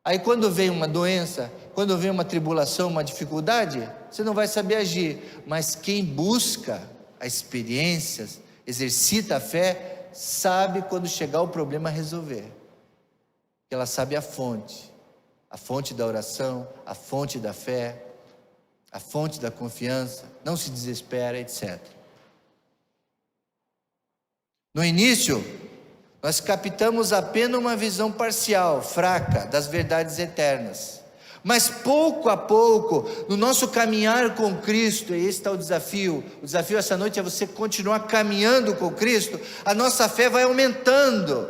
A: Aí quando vem uma doença, quando vem uma tribulação, uma dificuldade, você não vai saber agir. Mas quem busca a experiência, exercita a fé, sabe quando chegar o problema resolver. Ela sabe a fonte da oração, a fonte da fé, a fonte da confiança, não se desespera, etc. No início, nós captamos apenas uma visão parcial, fraca, das verdades eternas. Mas pouco a pouco, no nosso caminhar com Cristo, e esse está o desafio essa noite é você continuar caminhando com Cristo, a nossa fé vai aumentando,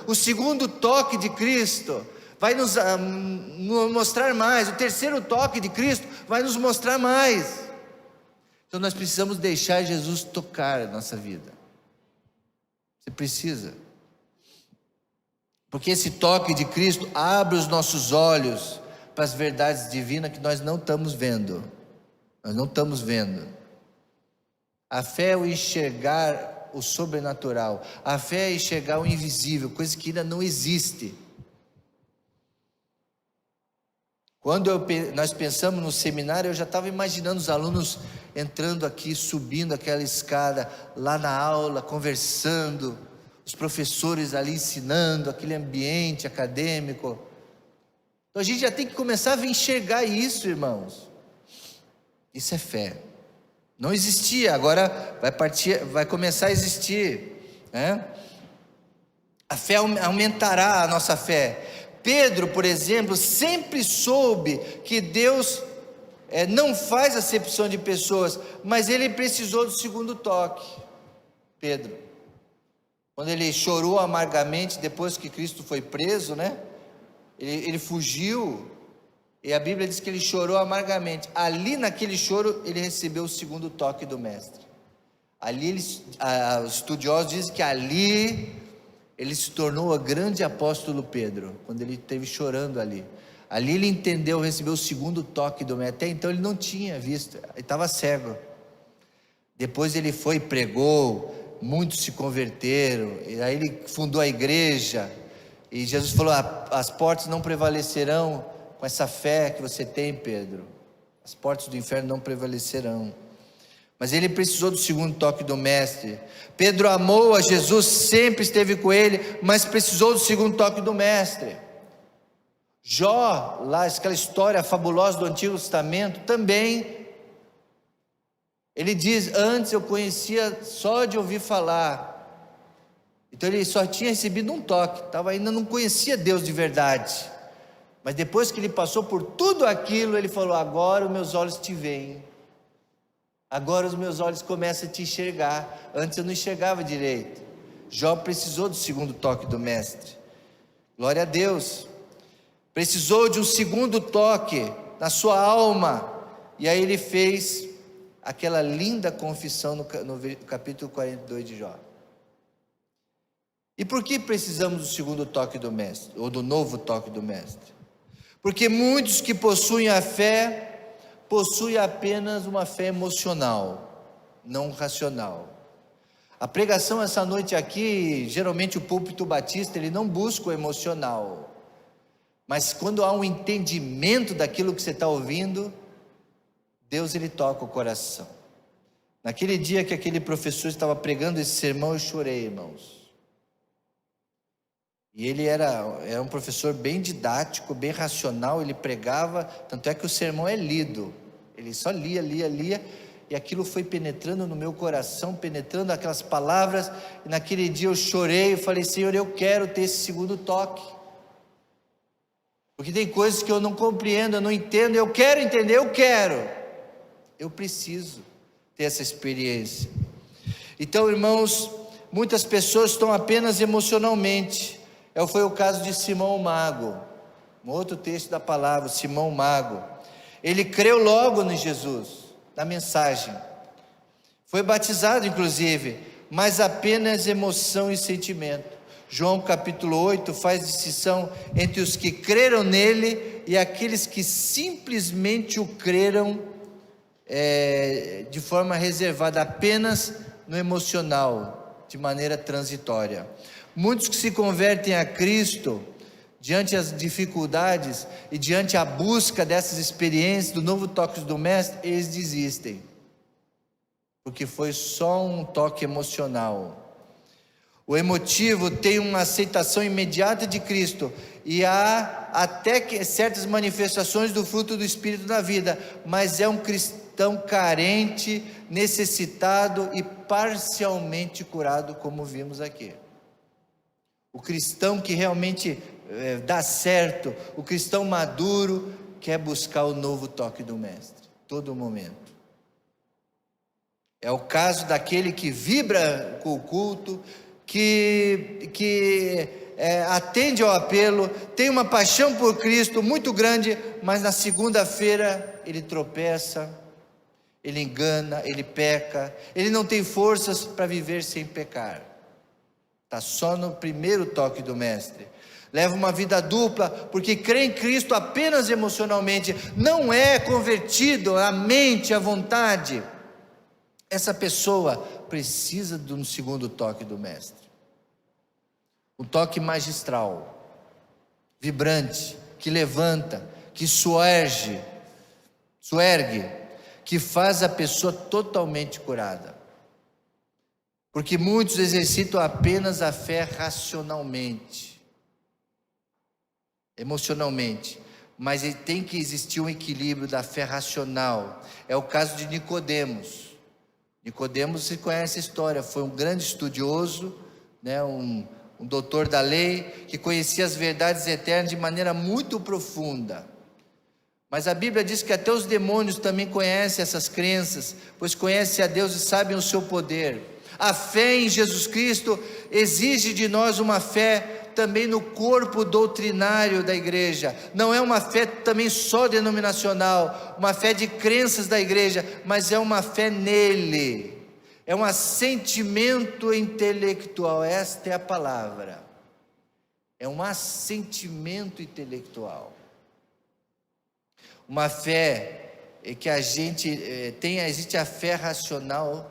A: o segundo toque de Cristo vai nos mostrar mais, o terceiro toque de Cristo vai nos mostrar mais. Então nós precisamos deixar Jesus tocar a nossa vida, você precisa, porque esse toque de Cristo abre os nossos olhos para as verdades divinas que nós não estamos vendo, a fé é o enxergar o sobrenatural, a fé é enxergar o invisível, coisa que ainda não existe. Quando nós pensamos no seminário, eu já estava imaginando os alunos entrando aqui, subindo aquela escada, lá na aula, conversando, os professores ali ensinando, aquele ambiente acadêmico. Então a gente já tem que começar a enxergar isso, irmãos. Isso é fé. Não existia, agora vai começar a existir, né? A fé aumentará, a nossa fé. Pedro, por exemplo, sempre soube que Deus não faz acepção de pessoas, mas ele precisou do segundo toque. Pedro, quando ele chorou amargamente depois que Cristo foi preso, né? Ele fugiu, e a Bíblia diz que ele chorou amargamente. Ali naquele choro ele recebeu o segundo toque do mestre. Ali os estudiosos dizem que ali ele se tornou o grande apóstolo Pedro, quando ele esteve chorando ali. Ali ele entendeu, recebeu o segundo toque do mestre. Até então ele não tinha visto, ele estava cego. Depois ele foi e pregou, muitos se converteram, e aí ele fundou a igreja, e Jesus falou: as portas não prevalecerão com essa fé que você tem, Pedro, as portas do inferno não prevalecerão. Mas ele precisou do segundo toque do mestre. Pedro amou a Jesus, sempre esteve com ele, mas precisou do segundo toque do mestre. Jó, lá aquela história fabulosa do Antigo Testamento, também ele diz: antes eu conhecia só de ouvir falar. Então ele só tinha recebido um toque, ainda não conhecia Deus de verdade. Mas depois que ele passou por tudo aquilo, ele falou: agora os meus olhos te veem, agora os meus olhos começam a te enxergar. Antes eu não enxergava direito. Jó precisou do segundo toque do mestre. Glória a Deus. Precisou de um segundo toque na sua alma, e aí ele fez aquela linda confissão no capítulo 42 de Jó. E por que precisamos do segundo toque do mestre, ou do novo toque do mestre? Porque muitos que possuem a fé, possuem apenas uma fé emocional, não racional. A pregação essa noite aqui, geralmente o púlpito batista, ele não busca o emocional, mas quando há um entendimento daquilo que você está ouvindo, Deus ele toca o coração. Naquele dia que aquele professor estava pregando esse sermão, eu chorei, irmãos. E ele era um professor bem didático, bem racional, ele pregava, tanto é que o sermão é lido, ele só lia, e aquilo foi penetrando no meu coração, penetrando aquelas palavras, e naquele dia eu chorei, eu falei: Senhor, eu quero ter esse segundo toque, porque tem coisas que eu não compreendo, eu não entendo, eu quero entender, eu preciso ter essa experiência. Então, irmãos, muitas pessoas estão apenas emocionalmente. Foi o caso de Simão o Mago, um outro texto da palavra, Simão o Mago. Ele creu logo em Jesus, na mensagem, foi batizado inclusive, mas apenas emoção e sentimento. João capítulo 8 faz distinção entre os que creram nele e aqueles que simplesmente o creram de forma reservada, apenas no emocional, de maneira transitória. Muitos que se convertem a Cristo diante as dificuldades e diante a busca dessas experiências, do novo toque do Mestre, eles desistem, porque foi só um toque emocional. O emotivo tem uma aceitação imediata de Cristo, e há até certas manifestações do fruto do Espírito na vida, mas é um cristão carente, necessitado e parcialmente curado, como vimos aqui. O cristão que realmente dá certo, o cristão maduro, quer buscar o novo toque do Mestre, todo momento. É o caso daquele que vibra com o culto, que atende ao apelo, tem uma paixão por Cristo muito grande, mas na segunda-feira ele tropeça, ele engana, ele peca, ele não tem forças para viver sem pecar. Está só no primeiro toque do Mestre. Leva uma vida dupla, porque crê em Cristo apenas emocionalmente, não é convertido à mente, à vontade. Essa pessoa precisa de um segundo toque do Mestre. Um toque magistral, vibrante, que levanta, que suergue, que faz a pessoa totalmente curada. Porque muitos exercitam apenas a fé racionalmente, emocionalmente, mas tem que existir um equilíbrio da fé racional. É o caso de Nicodemos. Nicodemos, você conhece a história, foi um grande estudioso, né, um doutor da lei, que conhecia as verdades eternas de maneira muito profunda. Mas a Bíblia diz que até os demônios também conhecem essas crenças, pois conhecem a Deus e sabem o seu poder. A fé em Jesus Cristo exige de nós uma fé também no corpo doutrinário da igreja. Não é uma fé também só denominacional, uma fé de crenças da igreja, mas é uma fé nele. É um assentimento intelectual, esta é a palavra. É um assentimento intelectual. Uma fé que a gente existe a fé racional,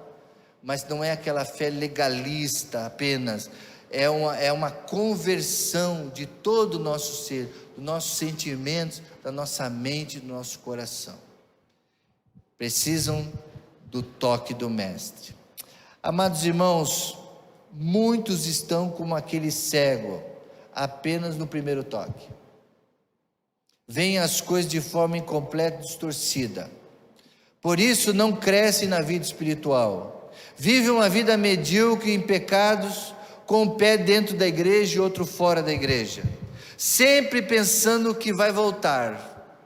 A: mas não é aquela fé legalista apenas. É uma conversão de todo o nosso ser, dos nossos sentimentos, da nossa mente, do nosso coração. Precisam do toque do Mestre. Amados irmãos, muitos estão como aquele cego, apenas no primeiro toque. Veem as coisas de forma incompleta e distorcida. Por isso não crescem na vida espiritual. Vivem uma vida medíocre em pecados, com um pé dentro da igreja e outro fora da igreja, sempre pensando que vai voltar,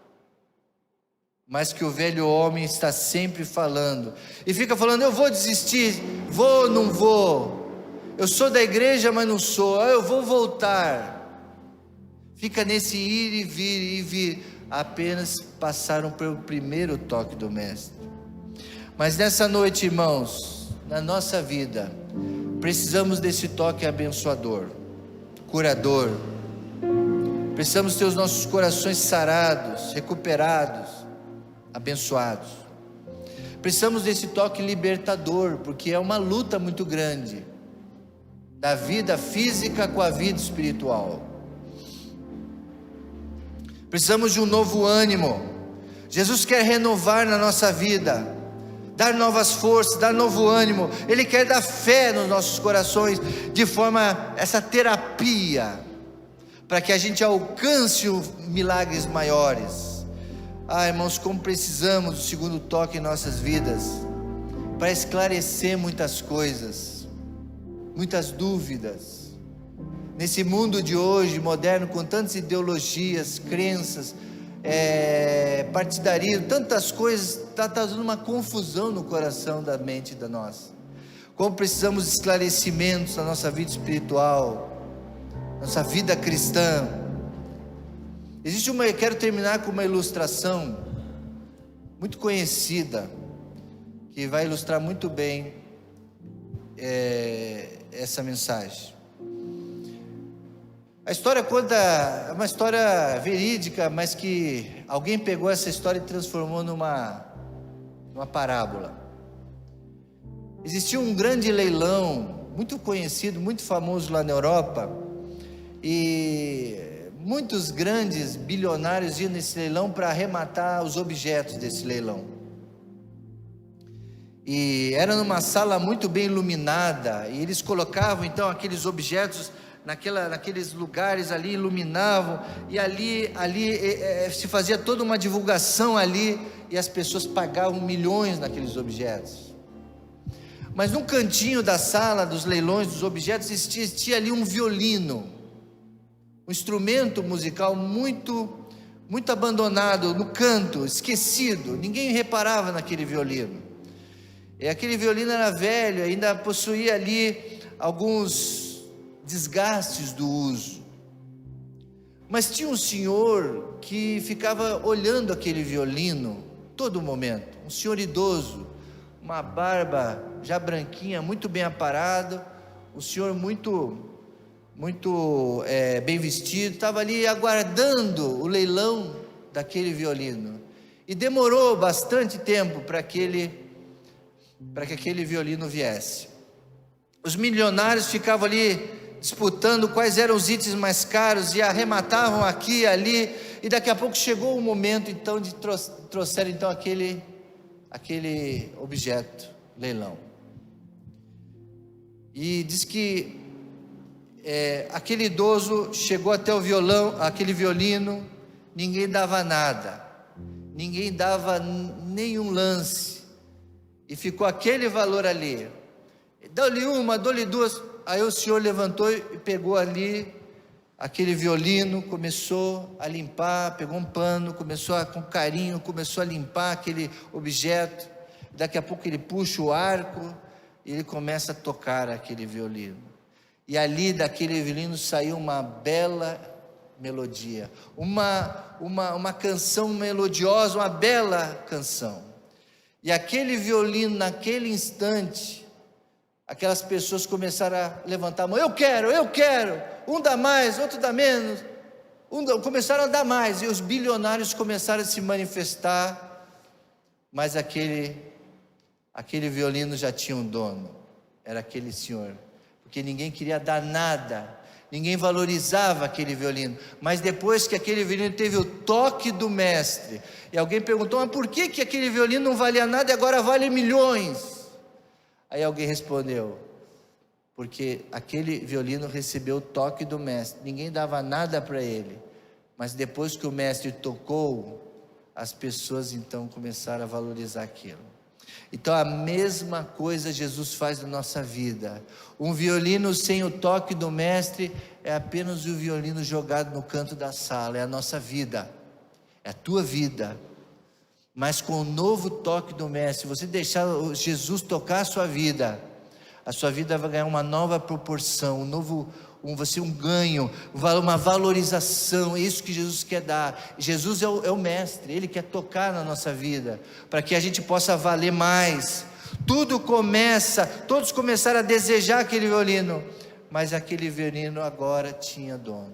A: mas que o velho homem está sempre falando, e fica falando: eu vou desistir, vou, não vou, eu sou da igreja, mas não sou, eu vou voltar, fica nesse ir e vir, apenas passaram pelo primeiro toque do Mestre. Mas nessa noite, irmãos, na nossa vida, precisamos desse toque abençoador, curador. Precisamos ter os nossos corações sarados, recuperados, abençoados. Precisamos desse toque libertador, porque é uma luta muito grande da vida física com a vida espiritual. Precisamos de um novo ânimo. Jesus quer renovar na nossa vida, dar novas forças, dar novo ânimo. Ele quer dar fé nos nossos corações, de forma, essa terapia, para que a gente alcance milagres maiores. Irmãos, como precisamos do segundo toque em nossas vidas, para esclarecer muitas coisas, muitas dúvidas. Nesse mundo de hoje, moderno, com tantas ideologias, crenças, partidarismo, tantas coisas, está dando uma confusão no coração, da mente da nossa. Como precisamos de esclarecimentos na nossa vida espiritual, nossa vida cristã. Eu quero terminar com uma ilustração muito conhecida, que vai ilustrar muito bem essa mensagem. A história conta, é uma história verídica, mas que alguém pegou essa história e transformou numa parábola. Existia um grande leilão, muito conhecido, muito famoso lá na Europa, e muitos grandes bilionários iam nesse leilão para arrematar os objetos desse leilão. E era numa sala muito bem iluminada, e eles colocavam então aqueles objetos naqueles lugares ali, iluminavam, e ali se fazia toda uma divulgação ali, e as pessoas pagavam milhões naqueles objetos. Mas num cantinho da sala dos leilões dos objetos existia ali um violino, um instrumento musical muito abandonado no canto, esquecido. Ninguém reparava naquele violino. E aquele violino era velho, ainda possuía ali alguns desgastes do uso. Mas tinha um senhor que ficava olhando aquele violino todo momento, um senhor idoso, uma barba já branquinha, muito bem aparado, um senhor muito bem vestido, estava ali aguardando o leilão daquele violino, e demorou bastante tempo para que aquele violino viesse. Os milionários ficavam ali disputando quais eram os itens mais caros, e arrematavam aqui e ali, e daqui a pouco chegou o momento então de trouxeram então aquele objeto, leilão. E diz que aquele idoso chegou até aquele violino, ninguém dava nada, ninguém dava nenhum lance, e ficou aquele valor ali. Dou-lhe uma, dou-lhe duas. Aí o senhor levantou e pegou ali aquele violino, começou a limpar, pegou um pano, com carinho, começou a limpar aquele objeto. Daqui a pouco ele puxa o arco e ele começa a tocar aquele violino. E ali daquele violino saiu uma bela melodia, uma canção melodiosa, uma bela canção. E aquele violino, naquele instante, aquelas pessoas começaram a levantar a mão: eu quero, um dá mais, outro dá menos, começaram a dar mais, e os bilionários começaram a se manifestar, mas aquele violino já tinha um dono, era aquele senhor, porque ninguém queria dar nada, ninguém valorizava aquele violino. Mas depois que aquele violino teve o toque do mestre, e alguém perguntou: mas por que aquele violino não valia nada e agora vale milhões? Aí alguém respondeu: porque aquele violino recebeu o toque do mestre, ninguém dava nada para ele, mas depois que o mestre tocou, as pessoas então começaram a valorizar aquilo. Então a mesma coisa Jesus faz na nossa vida. Um violino sem o toque do mestre é apenas o violino jogado no canto da sala, é a nossa vida, é a tua vida. Mas com o novo toque do mestre, você deixar Jesus tocar a sua vida vai ganhar uma nova proporção, um ganho, uma valorização. É isso que Jesus quer dar. Jesus é o mestre, Ele quer tocar na nossa vida, para que a gente possa valer mais. Todos começaram a desejar aquele violino, mas aquele violino agora tinha dono.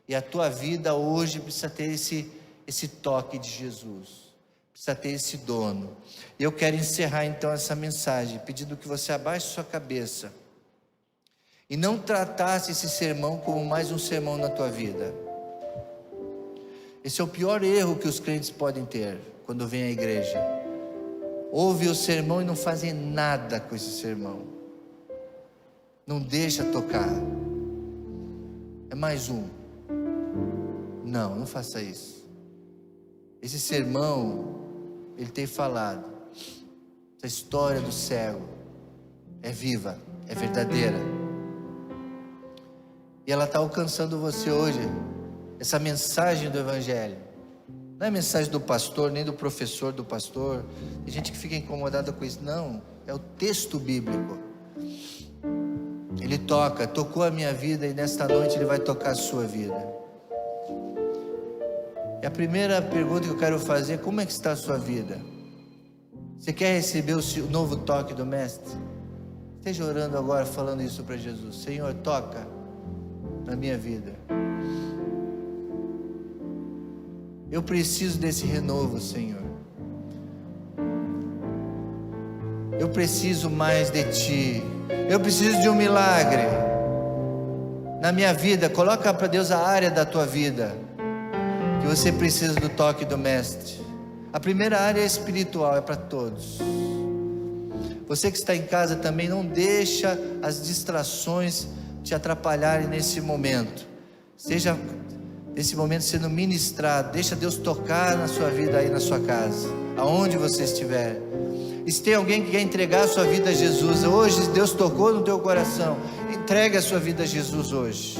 A: E a tua vida hoje precisa ter esse toque de Jesus, precisa ter esse dono. E eu quero encerrar então essa mensagem pedindo que você abaixe sua cabeça e não tratasse esse sermão como mais um sermão na tua vida. Esse é o pior erro que os crentes podem ter quando vêm à igreja: ouvem o sermão e não fazem nada com esse sermão, não deixa tocar, é mais um. Não faça isso. Esse sermão, ele tem falado, essa história do cego é viva, é verdadeira, e ela está alcançando você hoje. Essa mensagem do Evangelho não é mensagem do pastor, nem do professor do pastor. Tem gente que fica incomodada com isso. Não, é o texto bíblico. Ele tocou a minha vida, e nesta noite Ele vai tocar a sua vida. E a primeira pergunta que eu quero fazer é: como é que está a sua vida? Você quer receber o novo toque do mestre? Esteja orando agora, falando isso para Jesus: Senhor, toca na minha vida. Eu preciso desse renovo, Senhor. Eu preciso mais de Ti. Eu preciso de um milagre. na minha vida, coloca para Deus a área da tua vida que você precisa do toque do Mestre. A primeira área é espiritual, é para todos. Você que está em casa também, não deixa as distrações te atrapalharem nesse momento. Seja nesse momento sendo ministrado, deixa Deus tocar na sua vida aí na sua casa, aonde você estiver. E se tem alguém que quer entregar a sua vida a Jesus, hoje Deus tocou no teu coração, entregue a sua vida a Jesus hoje.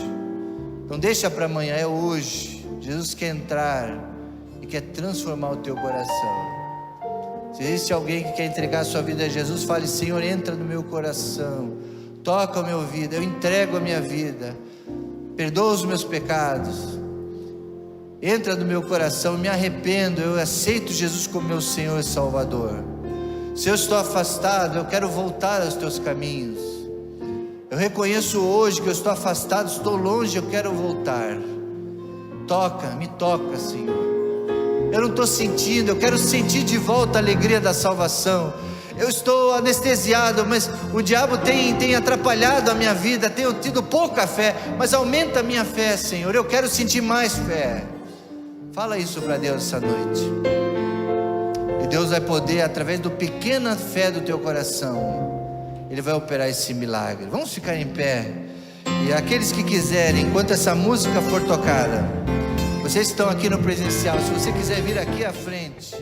A: Não deixa para amanhã, é hoje. Jesus quer entrar e quer transformar o teu coração. Se existe alguém que quer entregar a sua vida a Jesus, fale: Senhor, entra no meu coração, toca a minha vida, eu entrego a minha vida, perdoa os meus pecados, entra no meu coração, me arrependo, eu aceito Jesus como meu Senhor e Salvador. Se eu estou afastado, eu quero voltar aos teus caminhos. Eu reconheço hoje que eu estou afastado, estou longe, eu quero voltar. Me toca, Senhor. Eu não estou sentindo, eu quero sentir de volta a alegria da salvação. Eu estou anestesiado, mas o diabo tem atrapalhado a minha vida, tenho tido pouca fé, mas aumenta a minha fé, Senhor, eu quero sentir mais fé. Fala isso para Deus essa noite, e Deus vai poder, através da pequena fé do teu coração, Ele vai operar esse milagre. Vamos ficar em pé, e aqueles que quiserem, enquanto essa música for tocada, vocês estão aqui no presencial, se você quiser vir aqui à frente,